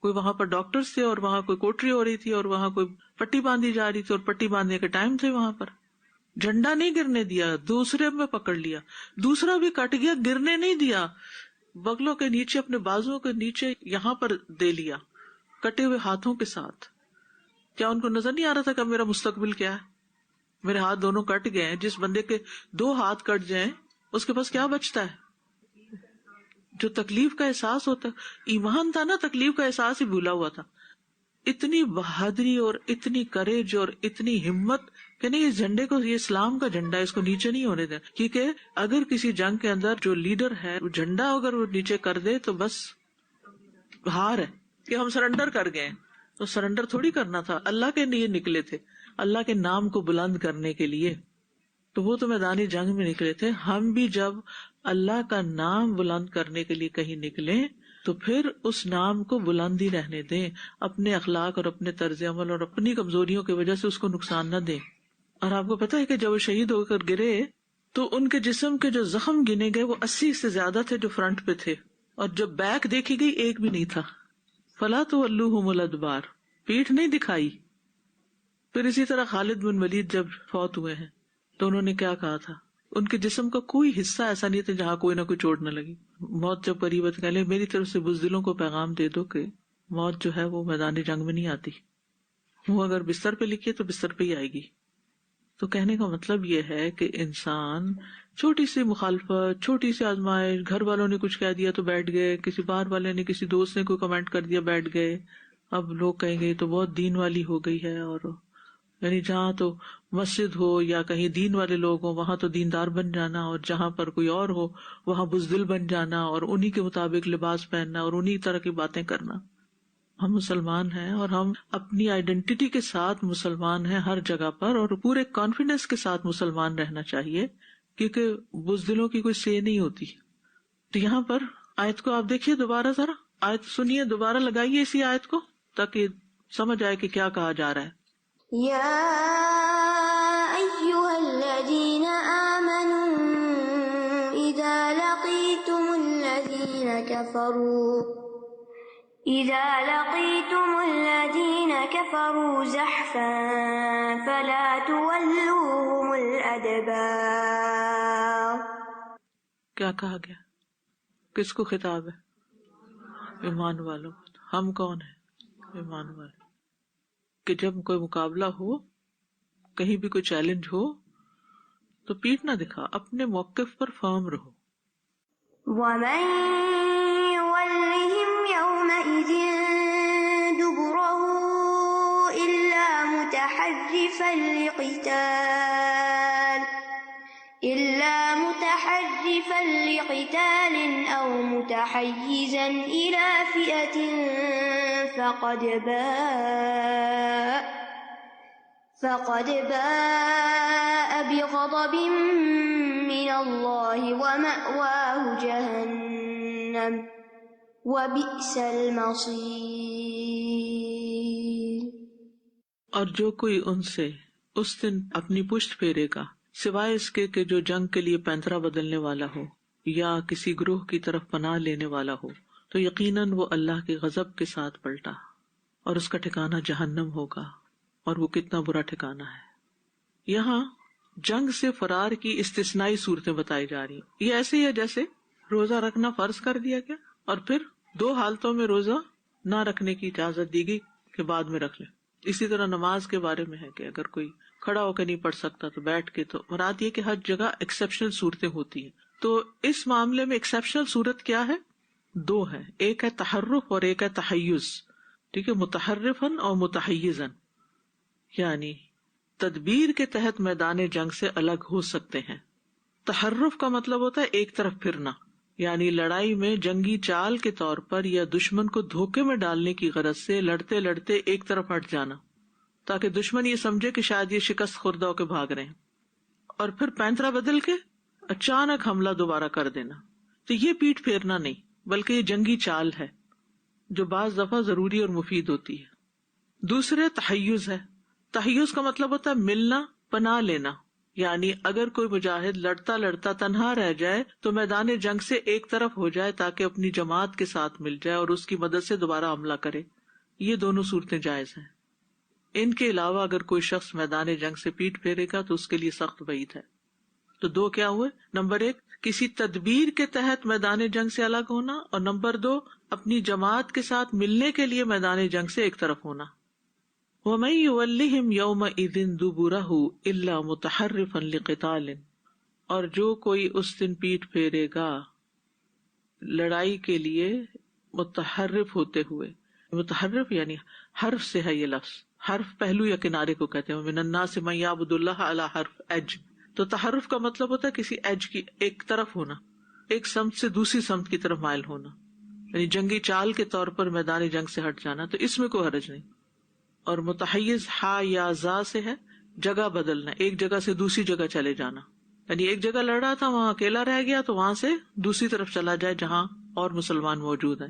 کوئی وہاں پر ڈاکٹرز تھے اور وہاں کوئی کوٹری ہو رہی تھی اور وہاں کوئی پٹی باندھی جا رہی تھی اور پٹی باندھنے کے ٹائم تھے وہاں پر. جھنڈا نہیں گرنے دیا، دوسرے میں پکڑ لیا، دوسرا بھی کٹ گیا، گرنے نہیں دیا، بغلوں کے نیچے، اپنے بازوؤں کے نیچے یہاں پر دے لیا کٹے ہوئے ہاتھوں کے ساتھ. کیا ان کو نظر نہیں آ رہا تھا کہ میرا مستقبل کیا ہے؟ میرے ہاتھ دونوں کٹ گئے ہیں. جس بندے کے 2 ہاتھ کٹ جائیں اس کے پاس کیا بچتا ہے؟ جو تکلیف کا احساس ہوتا ہے. ایمان تھا نا، تکلیف کا احساس ہی بھولا ہوا تھا. اتنی بہادری اور اتنی کریج اور اتنی ہمت کہ نہیں، اس جھنڈے کو، یہ اسلام کا جھنڈا ہے، اس کو نیچے نہیں ہونے دیں. کیونکہ اگر کسی جنگ کے اندر جو لیڈر ہے جھنڈا اگر وہ نیچے کر دے تو بس ہار ہے، کہ ہم سرنڈر کر گئے. تو سرنڈر تھوڑی کرنا تھا، اللہ کے لیے نکلے تھے، اللہ کے نام کو بلند کرنے کے لیے. تو وہ تو میدانی جنگ میں نکلے تھے. ہم بھی جب اللہ کا نام بلند کرنے کے لیے کہیں نکلیں تو پھر اس نام کو بلند ہی رہنے دیں، اپنے اخلاق اور اپنے طرز عمل اور اپنی کمزوریوں کی وجہ سے اس کو نقصان نہ دیں. اور آپ کو پتا ہے کہ جب وہ شہید ہو کر گرے تو ان کے جسم کے جو زخم گنے گئے وہ 80 سے زیادہ تھے جو فرنٹ پہ تھے، اور جب بیک دیکھی گئی ایک بھی نہیں تھا. فلا تولوہم الادبار، پیٹھ نہیں دکھائی. پھر اسی طرح خالد بن ولید جب فوت ہوئے ہیں تو انہوں نے کیا کہا تھا؟ ان کے جسم کا کوئی حصہ ایسا نہیں تھا جہاں کوئی نہ کوئی چوٹ نہ لگی. موت جب قریب ہے تو کہہ لیں میری طرف سے بزدلوں کو پیغام دے دو کہ موت جو ہے وہ میدان جنگ میں نہیں آتی، وہ اگر بستر پہ لکھی ہے تو بستر پہ ہی آئے گی. تو کہنے کا مطلب یہ ہے کہ انسان چھوٹی سی مخالفت، چھوٹی سی آزمائش، گھر والوں نے کچھ کہہ دیا تو بیٹھ گئے، کسی باہر والے نے، کسی دوست نے کوئی کمنٹ کر دیا بیٹھ گئے، اب لوگ کہیں گے تو بہت دین والی ہو گئی ہے. اور یعنی جہاں تو مسجد ہو یا کہیں دین والے لوگ ہوں وہاں تو دیندار بن جانا، اور جہاں پر کوئی اور ہو وہاں بزدل بن جانا اور انہی کے مطابق لباس پہننا اور انہی طرح کی باتیں کرنا. ہم مسلمان ہیں اور ہم اپنی آئیڈینٹی کے ساتھ مسلمان ہیں ہر جگہ پر، اور پورے کانفیڈنس کے ساتھ مسلمان رہنا چاہیے، کیونکہ بزدلوں کی کوئی سے نہیں ہوتی. تو یہاں پر آیت کو آپ دیکھیے دوبارہ، ذرا آیت سنیے، دوبارہ لگائیے اسی آیت کو تاکہ سمجھ آئے کہ کیا کہا جا رہا ہے. يا أيها الذين آمنوا إذا لقيتم الذين كفروا زحفا فلا تولوهم الأدبار. کیا کہا گیا؟ کس کو خطاب ہے؟ ایمان والوں. ہم کون ہیں؟ ایمان والے. کہ جب کوئی مقابلہ ہو، کہیں بھی کوئی چیلنج ہو تو پیٹھ نہ دکھا، اپنے موقف پر فرم رہو. ومن يولهم يومئذ دبره إلا متحرفا لقتال أو متحيزا إلى فئة فقد باء بغضب من الله ومأواه جهنم وبئس المصير. اور جو کوئی ان سے اس دن اپنی پشت پھیرے گا سوائے اس کے کہ جو جنگ کے لیے پینترا بدلنے والا ہو یا کسی گروہ کی طرف پناہ لینے والا ہو، تو یقیناً وہ اللہ کے غضب کے ساتھ پلٹا اور اس کا ٹھکانہ جہنم ہوگا، اور وہ کتنا برا ٹھکانہ ہے. یہاں جنگ سے فرار کی استثنائی صورتیں بتائی جا رہی ہیں. یہ ایسے ہی ہے جیسے روزہ رکھنا فرض کر دیا گیا اور پھر 2 حالتوں میں روزہ نہ رکھنے کی اجازت دی گئی کہ بعد میں رکھ لیں. اسی طرح نماز کے بارے میں ہے کہ اگر کوئی کھڑا ہو کے نہیں پڑھ سکتا تو بیٹھ کے. تو مراد یہ کہ ہر جگہ ایکسیپشنل صورتیں ہوتی ہیں. تو اس معاملے میں ایکسیپشنل صورت کیا ہے؟ 2 ہے، ایک ہے تحرف اور ایک ہے تحیز. ٹھیک ہے، متحرفن اور متحیزن. یعنی تدبیر کے تحت میدان جنگ سے الگ ہو سکتے ہیں. تحرف کا مطلب ہوتا ہے ایک طرف پھرنا، یعنی لڑائی میں جنگی چال کے طور پر یا دشمن کو دھوکے میں ڈالنے کی غرض سے لڑتے لڑتے ایک طرف ہٹ جانا تاکہ دشمن یہ سمجھے کہ شاید یہ شکست خوردہ ہو کے بھاگ رہے ہیں، اور پھر پینترا بدل کے اچانک حملہ دوبارہ کر دینا. تو یہ پیٹ پھیرنا نہیں، بلکہ یہ جنگی چال ہے جو بعض دفعہ ضروری اور مفید ہوتی ہے. دوسرے تحیز ہے. تحیز کا مطلب ہوتا ہے ملنا، پناہ لینا، یعنی اگر کوئی مجاہد لڑتا لڑتا تنہا رہ جائے تو میدان جنگ سے ایک طرف ہو جائے تاکہ اپنی جماعت کے ساتھ مل جائے اور اس کی مدد سے دوبارہ حملہ کرے. یہ دونوں صورتیں جائز ہیں. ان کے علاوہ اگر کوئی شخص میدان جنگ سے پیٹ پھیرے گا تو اس کے لیے سخت وعید ہے. تو دو کیا ہوئے؟ نمبر 1 کسی تدبیر کے تحت میدان جنگ سے الگ ہونا، اور نمبر 2 اپنی جماعت کے ساتھ ملنے کے لیے میدان جنگ سے ایک طرف ہونا. وَمَن يُوَلِّهِمْ يَوْمَئِذٍ دُبُرَهُ إِلَّا مُتَحَرِّفًا لِقِتَالٍ، اور جو کوئی اس دن پیٹ پھیرے گا لڑائی کے لیے متحرف ہوتے ہوئے. متحرف یعنی حرف سے ہے یہ لفظ، حرف پہلو یا کنارے کو کہتے ہیں. مِنَ النَّاسِ مَن يَعْبُدُ اللَّهَ عَلَى حرف ایج. تو تحرف کا مطلب ہوتا ہے کسی ایج کی ایک طرف ہونا، ایک سمت سے دوسری سمت کی طرف مائل ہونا، یعنی جنگی چال کے طور پر میدان جنگ سے ہٹ جانا. تو اس میں کوئی حرج نہیں. اور متحیز ہا یا زا سے ہے جگہ بدلنا، ایک جگہ سے دوسری جگہ چلے جانا، یعنی ایک جگہ لڑ رہا تھا وہاں اکیلا رہ گیا تو وہاں سے دوسری طرف چلا جائے جہاں اور مسلمان موجود ہیں،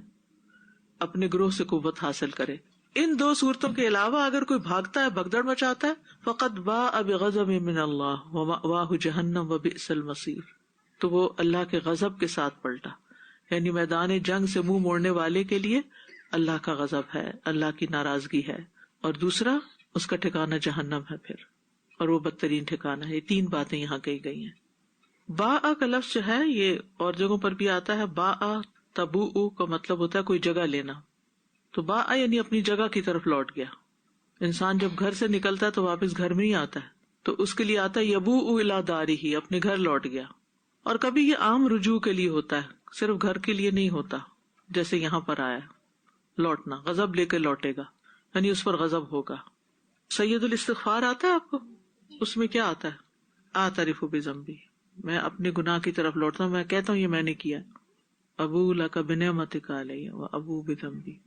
اپنے گروہ سے قوت حاصل کرے. ان دو صورتوں کے علاوہ اگر کوئی بھاگتا ہے، بھگدڑ مچاتا ہے، فقط باء بغضب من اللہ ومأواہ جہنم وبئس المصیر، تو وہ اللہ کے غضب کے ساتھ پلٹا. یعنی میدان جنگ سے منہ موڑنے والے کے لیے اللہ کا غضب ہے، اللہ کی ناراضگی ہے، اور دوسرا اس کا ٹھکانہ جہنم ہے پھر، اور وہ بدترین ٹھکانہ ہے. یہ 3 باتیں یہاں کہی گئی ہیں. باء کا لفظ جو ہے یہ اور جگہوں پر بھی آتا ہے. باء تبوء کا مطلب ہوتا ہے کوئی جگہ لینا. تو باء یعنی اپنی جگہ کی طرف لوٹ گیا. انسان جب گھر سے نکلتا ہے تو واپس گھر میں ہی آتا ہے، تو اس کے لیے آتا ہے یبوء الی دارہ، اپنے گھر لوٹ گیا. اور کبھی یہ عام رجوع کے لیے ہوتا ہے، صرف گھر کے لیے نہیں ہوتا، جیسے یہاں پر آیا لوٹنا، غضب لے کے لوٹے گا، یعنی اس پر غضب ہوگا. سید الاستغفار آتا ہے آپ کو؟ اس میں کیا آتا ہے؟ اعترف بذنبی، میں اپنے گناہ کی طرف لوٹتا ہوں، میں کہتا ہوں یہ میں نے کیا. ابو لک بنعمتک علی و ابو بذنبی،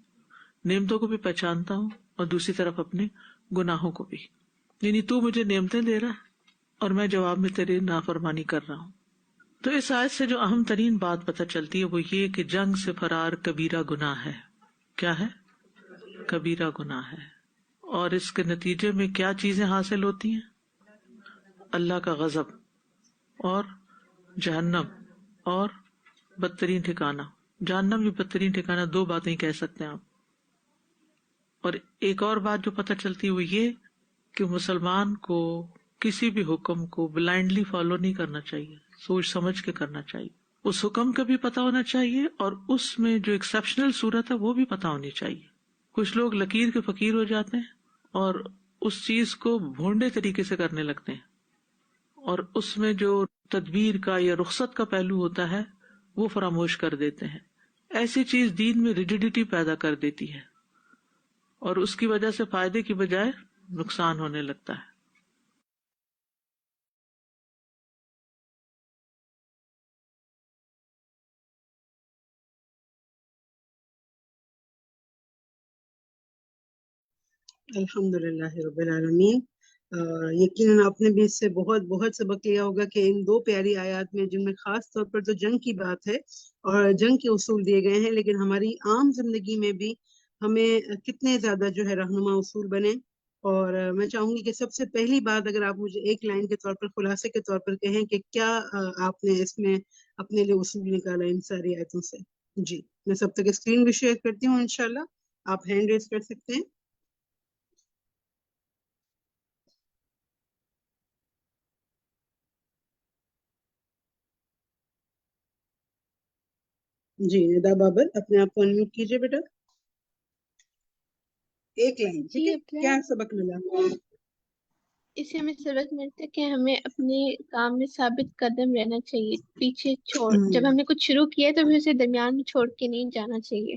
نعمتوں کو بھی پہچانتا ہوں اور دوسری طرف اپنے گناہوں کو بھی. یعنی تو مجھے نعمتیں دے رہا ہے اور میں جواب میں تیری نافرمانی کر رہا ہوں. تو اس آیت سے جو اہم ترین بات پتہ چلتی ہے وہ یہ کہ جنگ سے فرار کبیرہ گناہ ہے. کیا ہے؟ کبیرہ گناہ ہے. اور اس کے نتیجے میں کیا چیزیں حاصل ہوتی ہیں؟ اللہ کا غضب اور جہنم اور بدترین ٹھکانہ. جہنم بھی بدترین ٹھکانہ، 2 باتیں کہہ سکتے ہیں آپ. اور ایک اور بات جو پتہ چلتی ہے وہ یہ کہ مسلمان کو کسی بھی حکم کو بلائنڈلی فالو نہیں کرنا چاہیے، سوچ سمجھ کے کرنا چاہیے. اس حکم کا بھی پتہ ہونا چاہیے اور اس میں جو ایکسیپشنل صورت ہے وہ بھی پتہ ہونی چاہیے. کچھ لوگ لکیر کے فقیر ہو جاتے ہیں اور اس چیز کو بھونڈے طریقے سے کرنے لگتے ہیں، اور اس میں جو تدبیر کا یا رخصت کا پہلو ہوتا ہے وہ فراموش کر دیتے ہیں. ایسی چیز دین میں ریجیڈیٹی پیدا کر دیتی ہے اور اس کی وجہ سے فائدے کی بجائے نقصان ہونے لگتا ہے. الحمدللہ رب العالمین. یقیناً آپ نے بھی اس سے بہت بہت سبق لیا ہوگا کہ ان 2 پیاری آیات میں، جن میں خاص طور پر تو جنگ کی بات ہے اور جنگ کے اصول دیے گئے ہیں، لیکن ہماری عام زندگی میں بھی ہمیں کتنے زیادہ جو ہے رہنما اصول بنے. اور میں چاہوں گی کہ سب سے پہلی بات اگر آپ مجھے ایک لائن کے طور پر، خلاصے کے طور پر کہیں کہ کیا آپ نے اس میں اپنے لیے اصول نکالا ان ساری آیتوں سے. جی، میں سب تک اسکرین بھی شیئر کرتی ہوں انشاءاللہ. آپ ہینڈ ریز کر سکتے ہیں. جی ندا بابر، اپنے آپ کو انمیوٹ کیجئے بیٹا. ایک لائن، ٹھیک ہے؟ کیا سبق ملا؟ اس سے ہمیں سبق ملتا ہے کہ ہمیں اپنے کام میں ثابت قدم رہنا چاہیے، پیچھے چھوڑ جب ہم نے کچھ شروع کیا ہے تو پھر اسے درمیان میں چھوڑ کے نہیں جانا چاہیے.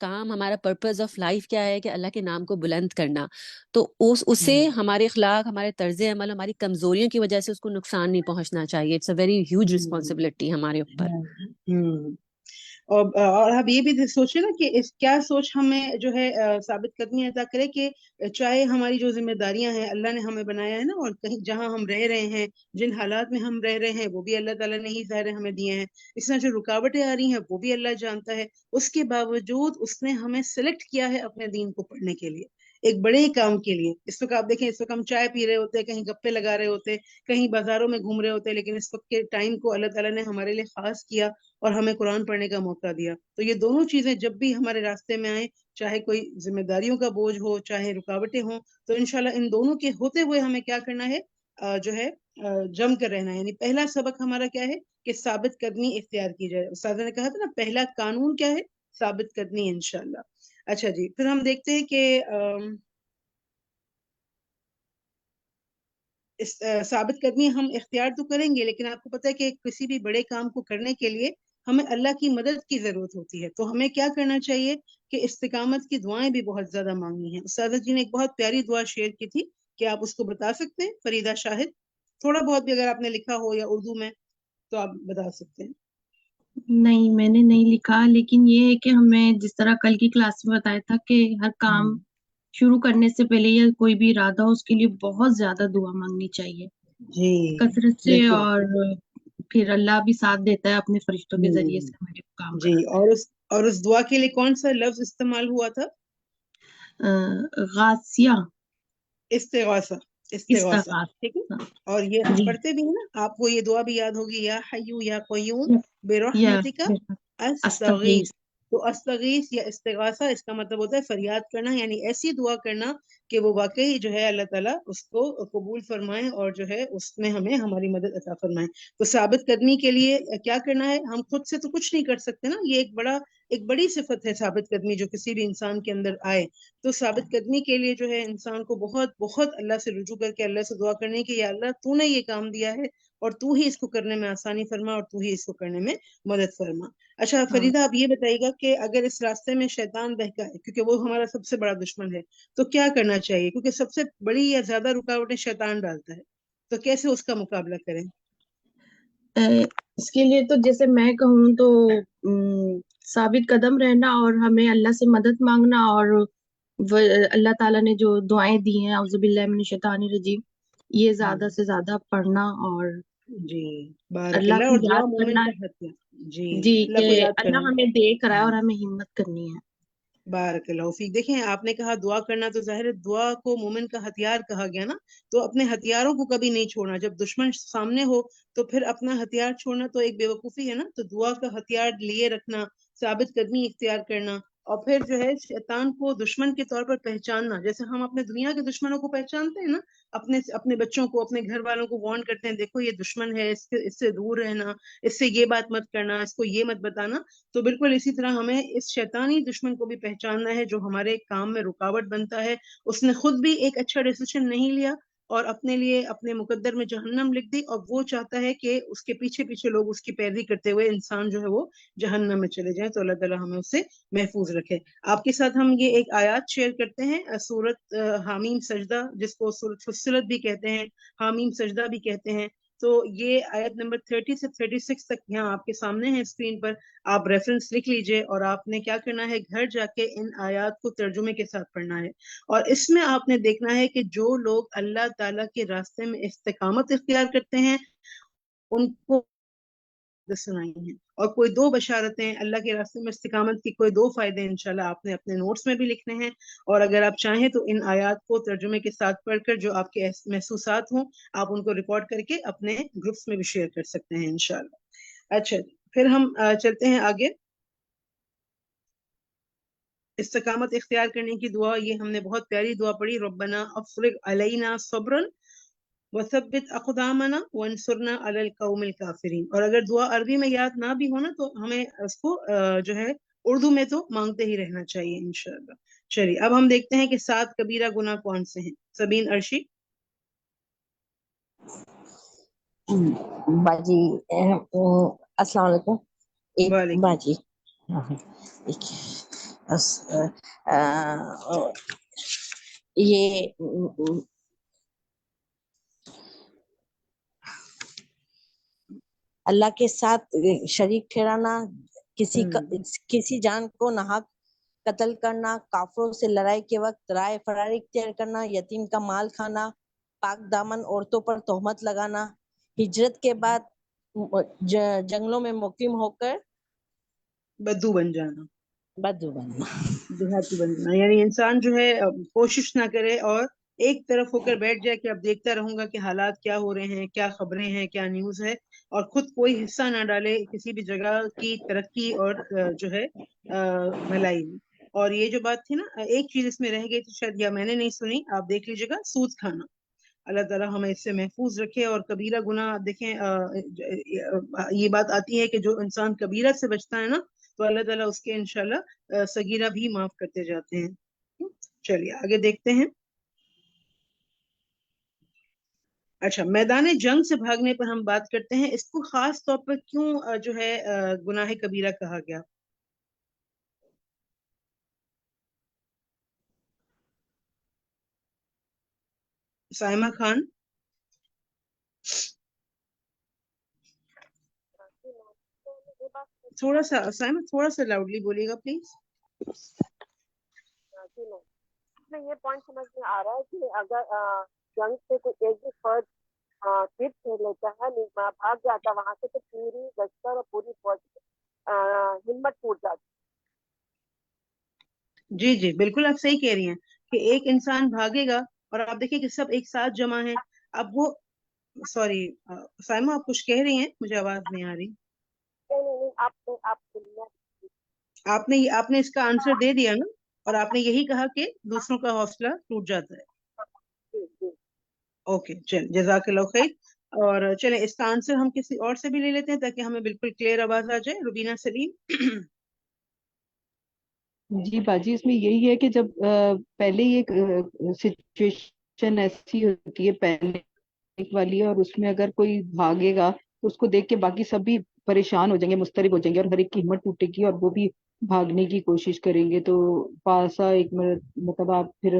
کام ہمارا پرپز آف لائف کیا ہے کہ اللہ کے نام کو بلند کرنا، تو اسے ہمارے اخلاق، ہمارے طرز عمل، ہماری کمزوریوں کی وجہ سے اس کو نقصان نہیں پہنچنا چاہیے. It's a very huge responsibility ہمارے اوپر. اور اب یہ بھی سوچے نا کہ اس کیا سوچ ہمیں جو ہے ثابت قدمی عطا کرے کہ چاہے ہماری جو ذمہ داریاں ہیں اللہ نے ہمیں بنایا ہے نا، اور کہیں جہاں ہم رہ رہے ہیں، جن حالات میں ہم رہ رہے ہیں وہ بھی اللہ تعالیٰ نے ہی ظاہر ہمیں دیے ہیں. اس طرح جو رکاوٹیں آ رہی ہیں وہ بھی اللہ جانتا ہے. اس کے باوجود اس نے ہمیں سلیکٹ کیا ہے اپنے دین کو پڑھنے کے لیے، ایک بڑے ہی کام کے لیے. اس وقت آپ دیکھیں، اس وقت ہم چائے پی رہے ہوتے، کہیں گپے لگا رہے ہوتے، کہیں بازاروں میں گھوم رہے ہوتے، لیکن اس وقت کے ٹائم کو اللہ تعالیٰ نے ہمارے لیے خاص کیا اور ہمیں قرآن پڑھنے کا موقع دیا. تو یہ دونوں چیزیں جب بھی ہمارے راستے میں آئیں، چاہے کوئی ذمہ داریوں کا بوجھ ہو، چاہے رکاوٹیں ہوں، تو انشاءاللہ ان دونوں کے ہوتے ہوئے ہمیں کیا کرنا ہے، جو ہے جم کر رہنا ہے. یعنی پہلا سبق ہمارا کیا ہے کہ ثابت قدمی اختیار کی جائے. استاد نے کہا تھا نا، پہلا قانون کیا ہے؟ ثابت قدمی انشاءاللہ. اچھا جی، پھر ہم دیکھتے ہیں کہ ثابت قدمی ہم اختیار تو کریں گے، لیکن آپ کو پتہ ہے کہ کسی بھی بڑے کام کو کرنے کے لیے ہمیں اللہ کی مدد کی ضرورت ہوتی ہے. تو ہمیں کیا کرنا چاہیے کہ استقامت کی دعائیں بھی بہت زیادہ مانگنی ہیں. استاد جی نے ایک بہت پیاری دعا شیئر کی تھی، کہ آپ اس کو بتا سکتے ہیں فریدہ شاہد؟ تھوڑا بہت بھی اگر آپ نے لکھا ہو یا اردو میں تو آپ بتا سکتے ہیں. نہیں، میں نے نہیں لکھا، لیکن یہ ہے کہ ہمیں جس طرح کل کی کلاس میں بتایا تھا کہ ہر کام شروع کرنے سے پہلے یا کوئی بھی ارادہ ہو، اس کے لیے بہت زیادہ دعا مانگنی چاہیے جی کثرت سے، بالکل. اور پھر اللہ بھی ساتھ دیتا ہے اپنے فرشتوں کے ذریعے سے ہمارے کام جی، کراتا اور اس دعا کے لیے کون سا لفظ استعمال ہوا تھا؟ غاسیہ، استغاثہ. استغاثہ، استغاثہ. ٹھیک ہے. اور یہ ہم جی، پڑھتے بھی ہیں نا، آپ کو یہ دعا بھی یاد ہوگی، یا حیو یا قیوم یا برحمتک استغیث. استغیث. تو استغیث یا استغاثہ، اس کا مطلب ہوتا ہے فریاد کرنا، یعنی ایسی دعا کرنا کہ وہ واقعی جو ہے اللہ تعالیٰ اس کو قبول فرمائیں اور جو ہے اس میں ہمیں ہماری مدد عطا فرمائیں. تو ثابت قدمی کے لیے کیا کرنا ہے؟ ہم خود سے تو کچھ نہیں کر سکتے نا، یہ ایک بڑی صفت ہے ثابت قدمی جو کسی بھی انسان کے اندر آئے. تو ثابت قدمی کے لیے جو ہے انسان کو بہت بہت اللہ سے رجوع کر کے اللہ سے دعا کرنی کہ یا اللہ تو نے یہ کام دیا ہے اور تو ہی اس کو کرنے میں آسانی فرما اور تو ہی اس کو کرنے میں مدد فرما. اچھا فریدہ، آپ یہ بتائیے گا کہ اگر اس راستے میں شیطان بہکائے، کیونکہ وہ ہمارا سب سے بڑا دشمن ہے، تو کیا کرنا چاہیے؟ کیونکہ سب سے بڑی یا زیادہ رکاوٹیں شیطان ڈالتا ہے، تو کیسے اس کا مقابلہ کریں؟ اس کے لیے تو جیسے میں کہوں تو ثابت قدم رہنا اور ہمیں اللہ سے مدد مانگنا، اور اللہ تعالیٰ نے جو دعائیں دی ہیں اعوذ باللہ من الشیطان الرجیم، یہ زیادہ سے زیادہ پڑھنا اور جی بارک اللہ اللہ. کو اور دعا یاد مومن کرنا کا ہتھیار. جی، جی، اللہ کہ کو یاد اللہ کرنا. ہمیں دیکھ رہا ہے اور ہمیں ہمت کرنی ہے. بارک اللہ فیک. دیکھیں، آپ نے کہا دعا کرنا، تو ظاہر ہے دعا کو مومن کا ہتھیار کہا گیا نا، تو اپنے ہتھیاروں کو کبھی نہیں چھوڑنا. جب دشمن سامنے ہو تو پھر اپنا ہتھیار چھوڑنا تو ایک بے وقوفی ہے نا. تو دعا کا ہتھیار لیے رکھنا، ثابت قدمی اختیار کرنا، اور پھر جو ہے شیطان کو دشمن کے طور پر پہچاننا. جیسے ہم اپنے دنیا کے دشمنوں کو پہچانتے ہیں نا، اپنے بچوں کو، اپنے گھر والوں کو وارن کرتے ہیں، دیکھو یہ دشمن ہے، اس سے دور رہنا، اس سے یہ بات مت کرنا، اس کو یہ مت بتانا. تو بالکل اسی طرح ہمیں اس شیطانی دشمن کو بھی پہچاننا ہے جو ہمارے کام میں رکاوٹ بنتا ہے. اس نے خود بھی ایک اچھا ڈیسیشن نہیں لیا اور اپنے لیے اپنے مقدر میں جہنم لکھ دی، اور وہ چاہتا ہے کہ اس کے پیچھے پیچھے لوگ اس کی پیروی کرتے ہوئے انسان جو ہے وہ جہنم میں چلے جائیں. تو اللہ تعالیٰ ہمیں اس سے محفوظ رکھے. آپ کے ساتھ ہم یہ ایک آیات شیئر کرتے ہیں، سورت حامیم سجدہ، جس کو سورت فصلت بھی کہتے ہیں، حامیم سجدہ بھی کہتے ہیں. تو یہ آیت نمبر 30 سے 36 تک یہاں آپ کے سامنے ہے اسکرین پر. آپ ریفرنس لکھ لیجئے، اور آپ نے کیا کرنا ہے، گھر جا کے ان آیات کو ترجمے کے ساتھ پڑھنا ہے. اور اس میں آپ نے دیکھنا ہے کہ جو لوگ اللہ تعالیٰ کے راستے میں استقامت اختیار کرتے ہیں ان کو سنائی ہیں، اور کوئی 2 بشارتیں اللہ کے راستے میں استقامت کی، کوئی 2 فائدے انشاءاللہ آپ نے اپنے نوٹس میں بھی لکھنے ہیں. اور اگر آپ چاہیں تو ان آیات کو ترجمے کے ساتھ پڑھ کر جو آپ کے محسوسات ہوں آپ ان کو ریکارڈ کر کے اپنے گروپس میں بھی شیئر کر سکتے ہیں انشاءاللہ. اچھا، پھر ہم چلتے ہیں آگے. استقامت اختیار کرنے کی دعا، یہ ہم نے بہت پیاری دعا پڑھی، ربنا افرغ علینا صبرا وثبت اقدامنا وانصرنا علی القوم الکافرین. اور اگر دعا عربی میں یاد نہ بھی ہونا تو ہمیں اس کو جو ہے اردو میں تو مانگتے ہی رہنا چاہیے انشاءاللہ. چلیے اب ہم دیکھتے ہیں کہ 7 کبیرہ گناہ کون سے ہیں. سبین ارشی. باجی السلام علیکم. ایک وعلیکم. باجی یہ اللہ کے ساتھ شریک ٹھہرانا، کسی جان کو ناحق قتل کرنا، کافروں سے لڑائی کے وقت رائے فراری اختیار کرنا، یتیم کا مال کھانا، پاک دامن عورتوں پر تہمت لگانا، ہجرت کے بعد جنگلوں میں مقیم ہو کر بدو بن جانا، دیہاتی بن جانا، یعنی انسان جو ہے کوشش نہ کرے اور ایک طرف ہو کر بیٹھ جائے کہ اب دیکھتا رہوں گا کہ حالات کیا ہو رہے ہیں، کیا خبریں ہیں، کیا نیوز ہے، اور خود کوئی حصہ نہ ڈالے کسی بھی جگہ کی ترقی اور جو ہے بھلائی میں۔ اور یہ جو بات تھی نا، ایک چیز اس میں رہ گئی تھی شاید، یا میں نے نہیں سنی، آپ دیکھ لیجیے گا، سود کھانا۔ اللہ تعالیٰ ہمیں اس سے محفوظ رکھے۔ اور کبیرہ گناہ دیکھیں، یہ بات آتی ہے کہ جو انسان کبیرہ سے بچتا ہے نا، تو اللہ تعالیٰ اس کے انشاءاللہ صغیرہ بھی معاف کرتے جاتے ہیں۔ چلیے آگے دیکھتے ہیں۔ اچھا، میدان جنگ سے بھاگنے پر ہم بات کرتے ہیں، اس کو خاص طور پر کیوں جو ہے گناہ کبیرہ کہا گیا؟ سائمہ خان، تھوڑا سا سائمہ تھوڑا سا لاؤڈلی بولیے گا پلیز۔ یہ پوائنٹ سمجھ میں آ رہا ہے کہ اگر جنگ سے کوئی ایک بھی فرد پھر کھیل لیتا ہے، بھاگ جاتا وہاں سے، تو پوری لشکر اور پوری فوج ہمت ٹوٹ جاتی۔ جی جی بالکل آپ صحیح کہہ رہی ہیں کہ ایک انسان بھاگے گا اور آپ دیکھیں کہ سب ایک ساتھ جمع ہیں، اب وہ سوری سائمہ آپ کچھ کہہ رہی ہیں، مجھے آواز نہیں آ رہی۔ آپ نے اس کا آنسر دے دیا نا، اور آپ نے یہی کہا کہ دوسروں کا حوصلہ ٹوٹ جاتا ہے۔ اوکے، چل جزاک اللہ خیر۔ اور چلیں اس کا آنسر ہم کسی اور سے بھی لے لیتے ہیں تاکہ ہمیں بالکل کلیئر آواز آ جائے۔ روبینہ سلیم۔ جی باجی، اس میں یہی ہے کہ جب پہلے ایک سچویشن ایسی ہوتی ہے پہلے والی، اور اس میں اگر کوئی بھاگے گا تو اس کو دیکھ کے باقی سب بھی پریشان ہو جائیں گے، مضطرب ہو جائیں گے، اور ہر ایک کی ہمت ٹوٹے گی اور وہ بھی بھاگنے کی کوشش کریں گے، تو پاسا ایک مطلب آپ پھر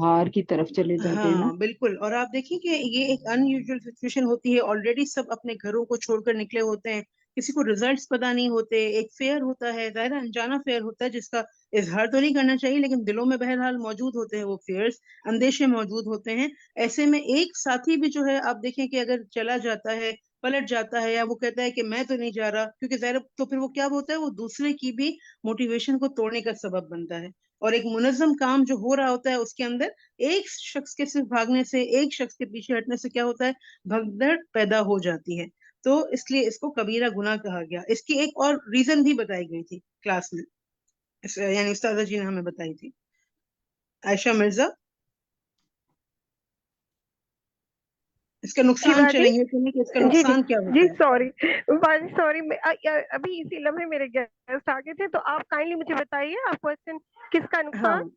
ہار کی طرف چلے جاتے ہیں نا۔ ہاں بالکل، اور آپ دیکھیں کہ یہ ایک ان یوزول سچویشن ہوتی ہے، آلریڈی سب اپنے گھروں کو چھوڑ کر نکلے ہوتے ہیں، کسی کو ریزلٹس پتا نہیں ہوتے، ایک فیئر ہوتا ہے، ظاہر انجانا فیئر ہوتا ہے جس کا اظہار تو نہیں کرنا چاہیے، لیکن دلوں میں بہرحال موجود ہوتے ہیں وہ فیئرس، اندیشے موجود ہوتے ہیں۔ ایسے میں ایک ساتھی بھی جو ہے آپ دیکھیں کہ اگر چلا جاتا ہے، پلٹ جاتا ہے، یا وہ کہتا ہے کہ میں تو نہیں جا رہا، کیونکہ ظاہر تو پھر وہ کیا ہوتا ہے، وہ دوسرے کی بھی موٹیویشن کو توڑنے کا سبب بنتا ہے۔ اور ایک منظم کام جو ہو رہا ہوتا ہے اس کے اندر ایک شخص کے صرف بھاگنے سے، ایک شخص کے پیچھے ہٹنے سے کیا ہوتا ہے، بھگدڑ پیدا ہو جاتی ہے۔ تو اس لیے اس کو کبیرہ گناہ کہا گیا۔ اس کی ایک اور ریزن بھی بتائی گئی تھی کلاس میں، یعنی استاذہ جی نے ہمیں بتائی تھی۔ عائشہ مرزا، اس کا نقصان چلیں گے کہ اس کا نقصان کیا ہوتا ہے؟ جی سوری ابھی اسی لمحے میرے گیسٹ آ گئے تھے، تو آپ کائنڈلی مجھے بتائیے، آپ کوشچن کس کا نقصان؟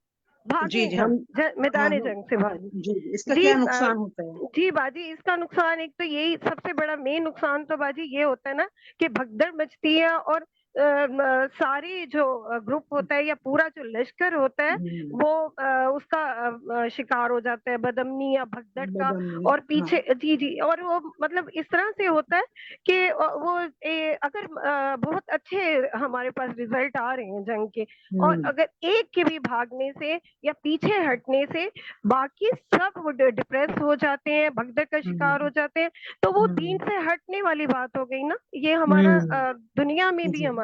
جی جی ہم میدان جنگ سے بھاگی۔ جی اس کا کیا نقصان ہوتا ہے؟ جی باجی، اس کا نقصان ایک تو یہی سب سے بڑا مین نقصان تو باجی یہ ہوتا ہے نا کہ بھگدڑ مچتی ہے، اور ساری جو گروپ ہوتا ہے یا پورا جو لشکر ہوتا ہے وہ اس کا شکار ہو جاتا ہے، بدامنی یا بھگدڑ کا۔ اور پیچھے جی اور وہ مطلب اس طرح سے ہوتا ہے کہ وہ اگر بہت اچھے ہمارے پاس ریزلٹ آ رہے ہیں جنگ کے، اور اگر ایک کے بھی بھاگنے سے یا پیچھے ہٹنے سے باقی سب ڈپریس ہو جاتے ہیں، بھگدڑ کا شکار ہو جاتے ہیں، تو وہ دین سے ہٹنے والی بات ہو گئی نا۔ یہ ہمارا دنیا میں بھی ہمارا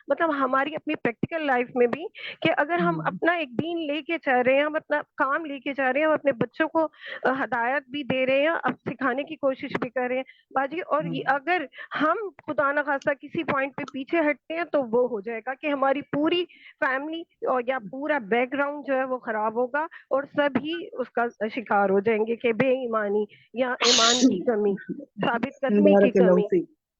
مطلب ہماری اپنی پریکٹیکل لائف میں بھی، کہ اگر ہم اپنا ایک دین لے کے چل رہے ہیں، ہم اپنا کام لے کے جا رہے ہیں، ہم اپنے بچوں کو ہدایت بھی دے رہے ہیں، اب سکھانے کی کوشش بھی کر رہے ہیں باجی، اور اگر ہم خدا نہ خاصہ کسی پوائنٹ پہ پیچھے ہٹتے ہیں تو وہ ہو جائے گا کہ ہماری پوری فیملی یا پورا بیک گراؤنڈ جو ہے وہ خراب ہوگا، اور سب ہی اس کا شکار ہو جائیں گے کہ بے ایمانی یا ایمان کی کمی، ثابت قدمی کی کمی۔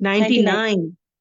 99।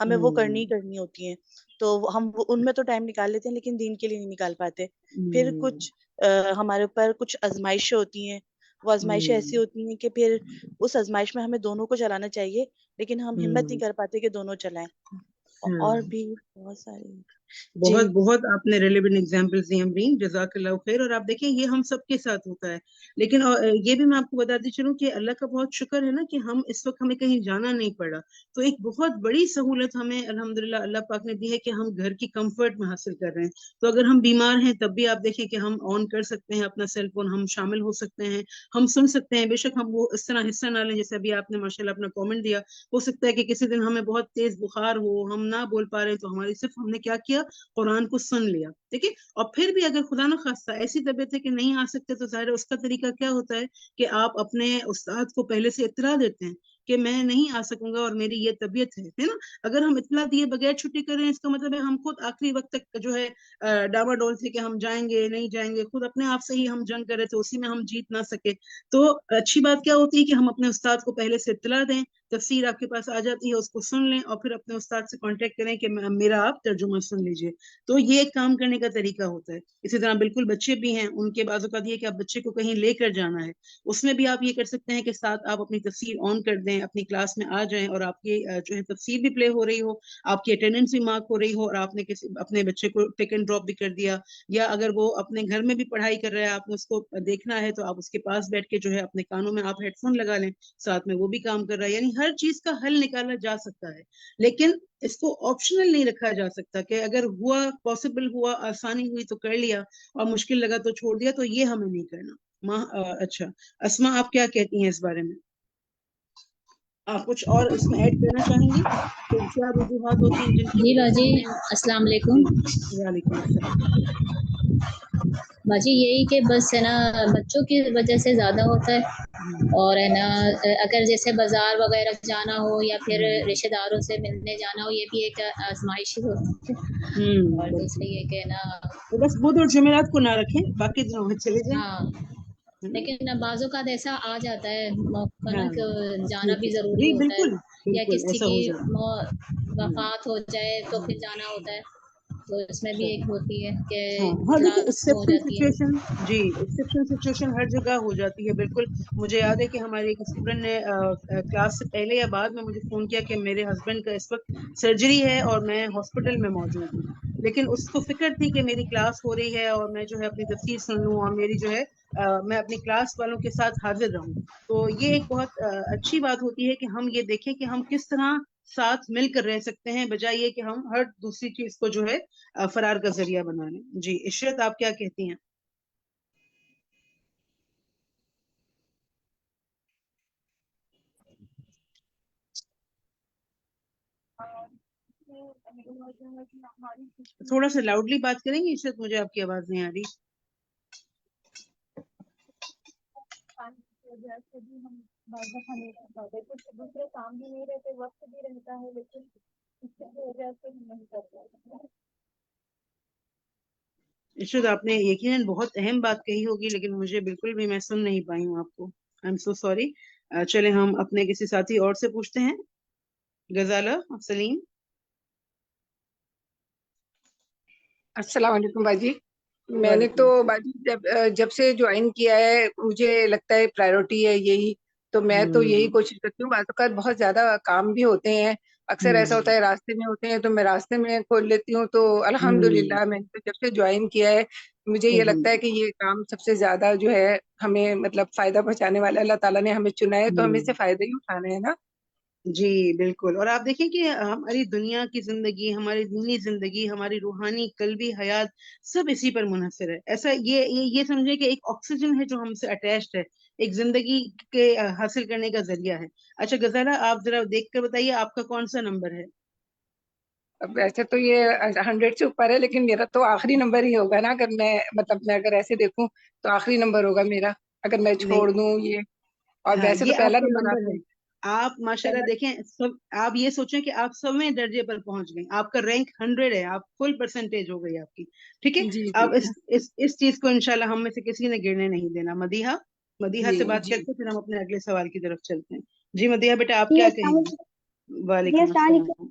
ہمیں وہ کرنی ہی کرنی ہوتی ہیں. تو ہم ان میں تو ٹائم نکال لیتے ہیں لیکن دین کے لیے نہیں نکال پاتے. پھر کچھ ہمارے اوپر کچھ آزمائشیں ہوتی ہیں, وہ آزمائشیں ایسی ہوتی ہیں کہ پھر اس آزمائش میں ہمیں دونوں کو چلانا چاہیے لیکن ہم ہمت نہیں کر پاتے کہ دونوں چلائیں. اور بھی بہت ساری بہت بہت آپ نے ریلیونٹ ایگزامپلس دی امرین, جزاک اللہ خیر. اور آپ دیکھیں یہ ہم سب کے ساتھ ہوتا ہے, لیکن یہ بھی میں آپ کو بتاتی چلوں کہ اللہ کا بہت شکر ہے نا کہ ہم اس وقت ہمیں کہیں جانا نہیں پڑا. تو ایک بہت بڑی سہولت ہمیں الحمدللہ اللہ پاک نے دی ہے کہ ہم گھر کی کمفرٹ میں حاصل کر رہے ہیں. تو اگر ہم بیمار ہیں تب بھی آپ دیکھیں کہ ہم آن کر سکتے ہیں اپنا سیل فون, ہم شامل ہو سکتے ہیں, ہم سن سکتے ہیں. بے شک ہم وہ اس طرح حصہ نہ لیں جیسے ابھی آپ نے ماشاءاللہ اپنا کامنٹ دیا. ہو سکتا ہے کہ کسی دن ہمیں بہت تیز بخار ہو, ہم نہ بول پا رہے, تو ہماری صرف ہم نے کیا کیا, قرآن کو سن لیا. دیکھیں, اور پھر بھی اگر خدا نخواستہ ایسی طبیعت ہے کہ نہیں آ سکتے تو ظاہر ہے اس کا طریقہ کیا ہوتا ہے کہ آپ اپنے استاد کو پہلے سے اطلاع دیتے ہیں کہ میں نہیں آ سکوں گا اور میری یہ طبیعت ہے نا. اگر ہم اطلاع دیے بغیر چھٹی کر رہے ہیں اس کا مطلب ہے ہم خود آخری وقت تک جو ہے ڈاما ڈول تھے کہ ہم جائیں گے نہیں جائیں گے, خود اپنے آپ سے ہی ہم جنگ کر رہے تھے, اسی میں ہم جیت نہ سکے. تو اچھی بات کیا ہوتی ہے کہ ہم اپنے استاد کو پہلے سے اطلاع دیں, تفسیر آپ کے پاس آ جاتی ہے, اس کو سن لیں اور پھر اپنے استاد سے کانٹیکٹ کریں کہ میرا آپ ترجمہ سن لیجئے. تو یہ ایک کام کرنے کا طریقہ ہوتا ہے. اسی طرح بالکل بچے بھی ہیں, ان کے بعض اوقات یہ کہ آپ بچے کو کہیں لے کر جانا ہے, اس میں بھی آپ یہ کر سکتے ہیں کہ ساتھ آپ اپنی تفسیر آن کر دیں, اپنی کلاس میں آ جائیں اور آپ کی جو ہے تفسیر بھی پلے ہو رہی ہو, آپ کی اٹینڈنس بھی مارک ہو رہی ہو, اور آپ نے اپنے بچے کو ٹیک اینڈ ڈراپ بھی کر دیا, یا اگر وہ اپنے گھر میں بھی پڑھائی کر رہا ہے آپ نے اس کو دیکھنا ہے تو آپ اس کے پاس بیٹھ کے جو ہے اپنے کانوں میں آپ ہیڈ فون لگا لیں, ساتھ میں وہ بھی کام کر رہا ہے. یعنی ہر چیز کا حل نکالا جا سکتا ہے, لیکن اس کو آپشنل نہیں رکھا جا سکتا کہ اگر ہوا, پاسبل ہوا, آسانی ہوئی تو کر لیا اور مشکل لگا تو چھوڑ دیا. تو یہ ہمیں نہیں کرنا. اچھا اسما, آپ کیا کہتی ہیں اس بارے میں؟ آپ کچھ اور اس میں ایڈ کرنا چاہیں گی؟ تو کیا وجوہات ہوتی ہیں جن کی جی وجہ سے باجی ہمیں؟ السلام علیکم. وعلیکم السلام. باجی یہی کہ بس ہے نا بچوں کی وجہ سے زیادہ ہوتا ہے, اور ہے نا اگر جیسے بازار وغیرہ جانا ہو یا پھر رشتہ داروں سے ملنے جانا ہو, یہ بھی ایک آزمائش ہی ہوتی ہے. اور دوسرے یہ کہ نا تو بس بدھ اور جمعرات کو نہ رکھیں, باقی دنوں میں چلے جائیں. ہاں, لیکن بعض اوقات ایسا آ جاتا ہے موقع نا ہاں کہ جانا ٹھیک بھی ہے, ضروری جی ہوتا ہے, بالکل یا بالکل کسی ایسا کی ہو جاتا وفات ہو جائے تو پھر جانا ہوتا ہے. تو اس میں بھی ایک ہوتی ہے کہ ہاں ہاں. دیکھیں کلاس ہو ایکسیپشن جاتی ہے. سچویشن, جی ایکسیپشن سچویشن ہر جگہ ہو جاتی ہے. بالکل مجھے یاد ہے کہ ہمارے ایک اسٹوڈنٹ نے کلاس سے پہلے یا بعد میں مجھے فون کیا کہ میرے ہسبینڈ کا اس وقت سرجری ہے اور میں ہاسپٹل میں موجود ہوں, لیکن اس کو فکر تھی کہ میری کلاس ہو رہی ہے اور میں جو ہے اپنی تفسیر سن لوں اور میری جو ہے میں اپنی کلاس والوں کے ساتھ حاضر رہوں. تو یہ ایک بہت اچھی بات ہوتی ہے کہ ہم یہ دیکھیں کہ ہم کس طرح ساتھ مل کر رہ سکتے ہیں, بجائے یہ کہ ہم ہر دوسری چیز کو جو ہے فرار کا ذریعہ بنا لیں. جی عشرت, آپ کیا کہتی ہیں؟ تھوڑا سا لاؤڈلی بات کریں گے عشرت, مجھے آپ کی آواز نہیں آ رہی. دوسرے کام بھی نہیں رہتے, وقت بھی رہتا ہے, لیکن اس کی وجہ سے ہم نہیں کر پاتے. عشرت, آپ نے یقیناً بہت اہم بات کہی ہوگی, لیکن مجھے بالکل بھی میں سن نہیں پائی ہوں آپ کو. I am so sorry. چلے ہم اپنے کسی ساتھی اور سے پوچھتے ہیں. غزالہ, سلیم. السلام علیکم باجی. میں نے تو باجی جب سے جوائن کیا ہے مجھے لگتا ہے پرائیورٹی ہے یہی, تو میں تو یہی کوشش کرتی ہوں. بعض اوقات بہت زیادہ کام بھی ہوتے ہیں, اکثر ایسا ہوتا ہے راستے میں ہوتے ہیں تو میں راستے میں کھول لیتی ہوں. تو الحمدللہ میں نے جب سے جوائن کیا ہے مجھے یہ لگتا ہے کہ یہ کام سب سے زیادہ جو ہے ہمیں مطلب فائدہ پہنچانے والا, اللہ تعالیٰ نے ہمیں چنا ہے تو ہمیں اس سے فائدہ ہی اٹھانا ہے نا. جی بالکل. اور آپ دیکھیں کہ ہماری دنیا کی زندگی, ہماری دینی زندگی, ہماری روحانی قلبی حیات سب اسی پر منحصر ہے. ایسا یہ سمجھے کہ ایک آکسیجن ہے جو ہم سے اٹیچڈ ہے, ایک زندگی کے حاصل کرنے کا ذریعہ ہے. اچھا غزالہ, آپ ذرا دیکھ کر بتائیے آپ کا کون سا نمبر ہے؟ ویسے تو یہ 100 سے اوپر ہے, لیکن میرا تو آخری نمبر ہی ہوگا نا. اگر میں مطلب میں اگر ایسے دیکھوں تو آخری نمبر ہوگا میرا, اگر میں چھوڑ دوں یہ. اور ہاں, ویسے تو یہ آپ پہلا کا نمبر نمبر ہے. آپ ماشاءاللہ دیکھیں سب, آپ یہ سوچیں کہ آپ 100ویں درجے پر پہنچ گئے, آپ کا رینک 100 ہے, آپ فل پرسنٹیج ہو گئی آپ کی. ٹھیک ہے, جی اب جی اس چیز کو انشاءاللہ ہم میں سے کسی نے گرنے نہیں دینا. مدیحہ سے بات جی کرتے پھر ہم اپنے اگلے سوال کی طرف چلتے ہیں. جی مدیحہ بیٹا, آپ جی کیا کہیں السلام گے؟ علیکم. جی وعلیکم السلام علیکم. السلام.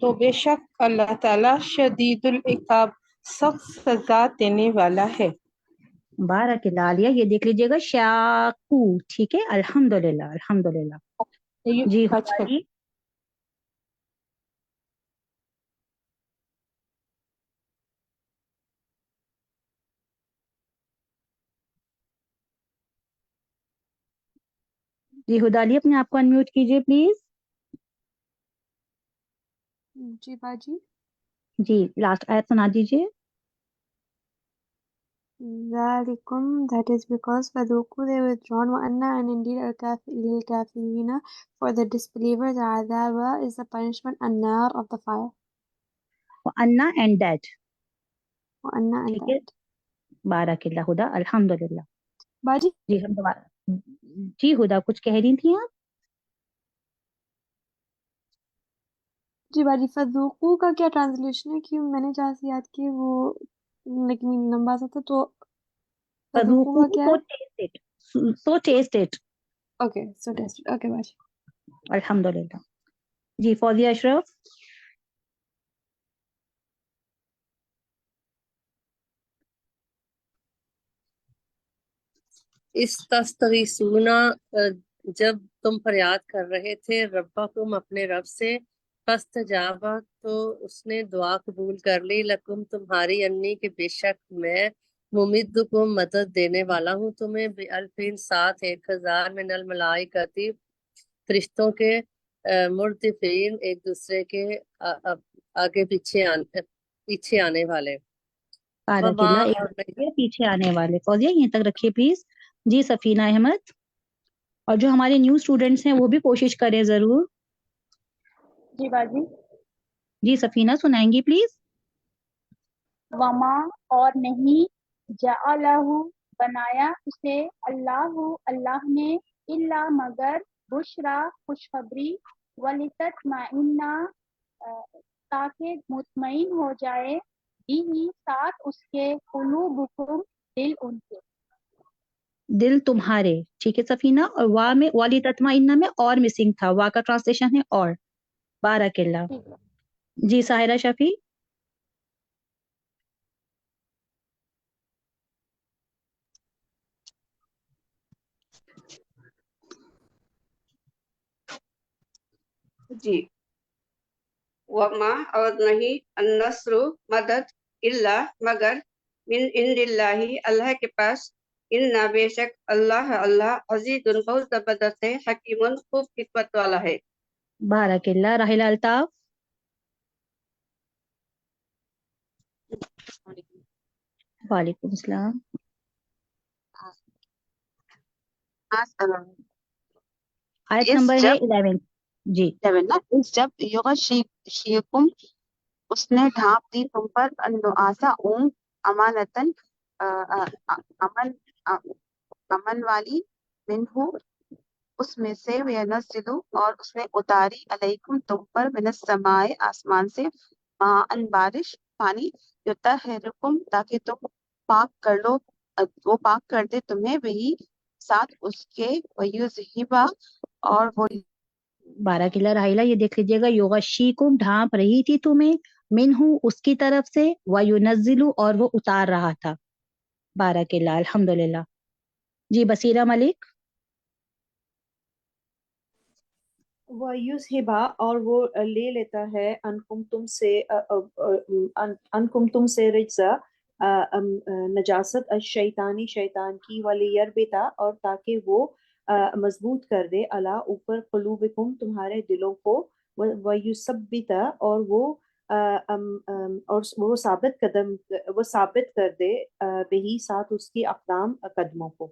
تو بے شک اللہ تعالیٰ شدید العقاب سخت سزا دینے والا ہے۔ بارک اللہ علیہ، یہ دیکھ لیجیے گا شاکو، ٹھیک ہے، الحمدللہ الحمدللہ۔ جی اچھا ہدایت، جی ہدایت اپنے آپ کو انمیوٹ کیجیے پلیز۔ جی باجی، جی لاسٹ آیت سنا دیجیے۔ ذَلِكُمْ, that is because فَذُوقُوا they withdrawn وَأَنَّ and indeed لِلْكَافِرِينَ for the disbelievers عَذَابَ is the punishment النار of the fire وَأَنَّا and that، وَأَنَّ and ٹھیک ہے، that بارک اللہ ہدا، الحمدللہ۔ باجی جی ہم دوبارہ، جی ہدا کچھ کہہ رہی تھیں آپ؟ جی باجی فَذُوقُوا کا کیا ٹرانسلیشن ہے؟ کہ میں نے جہاں سے یاد کی وہ لیکن لمبا سا تھا، تو فَذُوقُوا کا فذوقوہ کیا سو ہے؟ Test it, so test it, okay so test, okay باجی۔ الحمدللہ۔ جی فوزیہ اشرف۔ استغیثون، جب تم فریاد کر رہے تھے ربکم اپنے رب سے، فاستجابا تو اس نے دعا قبول کر لی، لکم تمہاری، انی کہ بے شک میں، ممدکم مدد دینے والا ہوں تمہیں، بِأَلْفٍ ساتھ 1000 من الملائکتی فرشتوں کے، مردفین ایک دوسرے کے آگے پیچھے آنے والے، بارک وما اللہ، ایک اور دوسرے نہیں، کے پیچھے آنے والے۔ فوزیہ یہیں تک رکھیے پلیز۔ جی سفینہ احمد، اور جو ہمارے نیو اسٹوڈینٹس ہیں وہ بھی کوشش کریں ضرور۔ جی باجی، جی سفینہ سنائیں گی پلیز؟ وما اور نہیں، جعلہ بنایا اسے، اللہ نے، الا مگر، بشرا خوشخبری، ولتطمئن تاکہ مطمئن ہو جائے، بھی ساتھ اس کے، قلوبکم دل ان کے، دل تمہارے، ٹھیک ہے سفینہ، اور وا میں والی تطمئنہ میں اور مسنگ تھا، وا کا ٹرانسلیشن ہے اور۔ بارک اللہ۔ ٹھیک ہے۔ جی ساحرہ شفیع۔ جی، وما اور نہیں، النصر مدد، الا مگر، من عند اللہ اللہ کے پاس، ان بے شک اللہ عزیز بہت زبردست ہے، حکیم خوب حکمت والا ہے۔ بارک اللہ۔ راحلہ الطاف۔ وعلیکم السلام۔ آیت نمبر ہے 11۔ جی جب یغشیکم اس نے ڈھانپ دی تم پر النعاسا اونگ، امانتن امن والی، منہ اس میں سے، وینزل اور اس نے اتاری، علیکم تم پر، من السماء آسمان سے، ماء بارش، پانی، یطہرکم تاکہ تم پاک کر لو، وہ پاک کر دے تمہیں، وہی ساتھ اس کے، ویذہبا اور وہ، بارک اللہ۔ راحلہ یہ دیکھ لیجیے گا، یغشیکم ڈھانپ رہی تھی تمہیں، منہ اس کی طرف سے، وینزل اور وہ اتار رہا تھا۔ بارک اللہ، الحمدللہ۔ جی بصیرہ ملک۔ وَيُذْهِبَ اور وہ لے لیتا ہے، انکم تم سے رجزا نجاست، الشیطانی شیطان کی، وَلِيَرْبِطَ اور تاکہ وہ مضبوط کر دے، علی اوپر، قلوبکم تمہارے دلوں کو، وَيُثَبِّتَ اور وہ ثابت کر دے، بہی ساتھ اس کی اقدام قدموں کو۔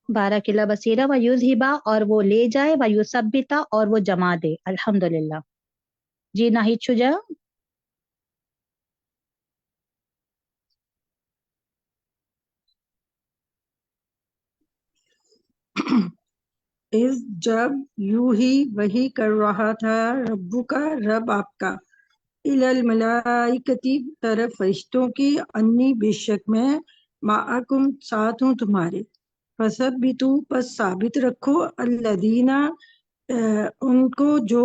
بارک اللہ بصیرہ۔ ویذہبا اور وہ لے جائے، ویثبتا اور وہ جما دے، الحمدللہ۔ جی ناہید شجاع۔ جب یوں ہی وحی کر رہا تھا ربو کا رب آپ کا، الی الملائکتی طرف فرشتوں کی، انی بے شک میں، معکم ساتھ ہوں تمہارے، فثبتوا پس ثابت رکھو، الذین ان کو جو،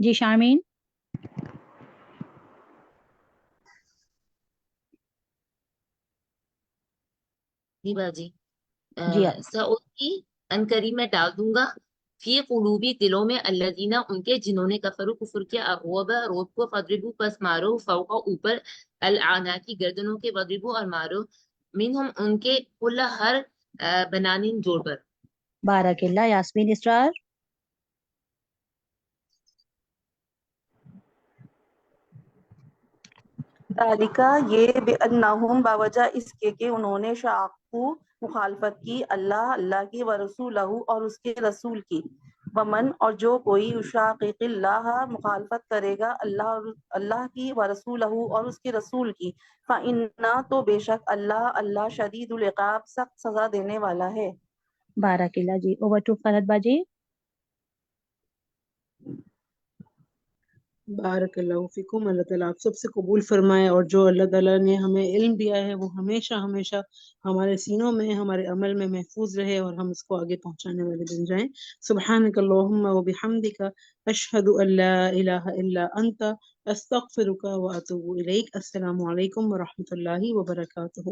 جی شارمین. جی باجی جی آپ. سعودی ان قریب میں ڈال دوں گا فی قلوبی دلوں میں الذین ان کے جنہوں نے کفر کیا الرعب روب کو فضربو پس مارو فوق اوپر العناقی گردنوں کے وضربو اور مارو منہم ان کے کل ہر بنانین جوڑ پر. بارک اللہ. یاسمین اسرار. ذالکہ یہ بأنہم باوجہ اس کے کہ انہوں نے شاقو مخالفت کی اللہ کی ورسولہ اور اس کے رسول کی. ومن اور جو کوئی یشاقق اللہ مخالفت کرے گا اللہ کی ورسولہ اور اس کے رسول کی فإنہ تو بے شک اللہ شدید العقاب سخت سزا دینے والا ہے. بارک اللہ. جی اوور ٹو فرحت باجی. بارک اللہ فیکم. اللہ تعالیٰ آپ سب سے قبول فرمائے، اور جو اللہ تعالیٰ نے ہمیں علم دیا ہے وہ ہمیشہ ہمیشہ ہمارے سینوں میں ہمارے عمل میں محفوظ رہے اور ہم اس کو آگے پہنچانے والے بن جائیں. سبحانک اللہم و بحمدک اشہد ان لا الہ الا انت استغفرک و اتوب الیک. السلام علیکم و رحمۃ اللہ وبرکاتہ.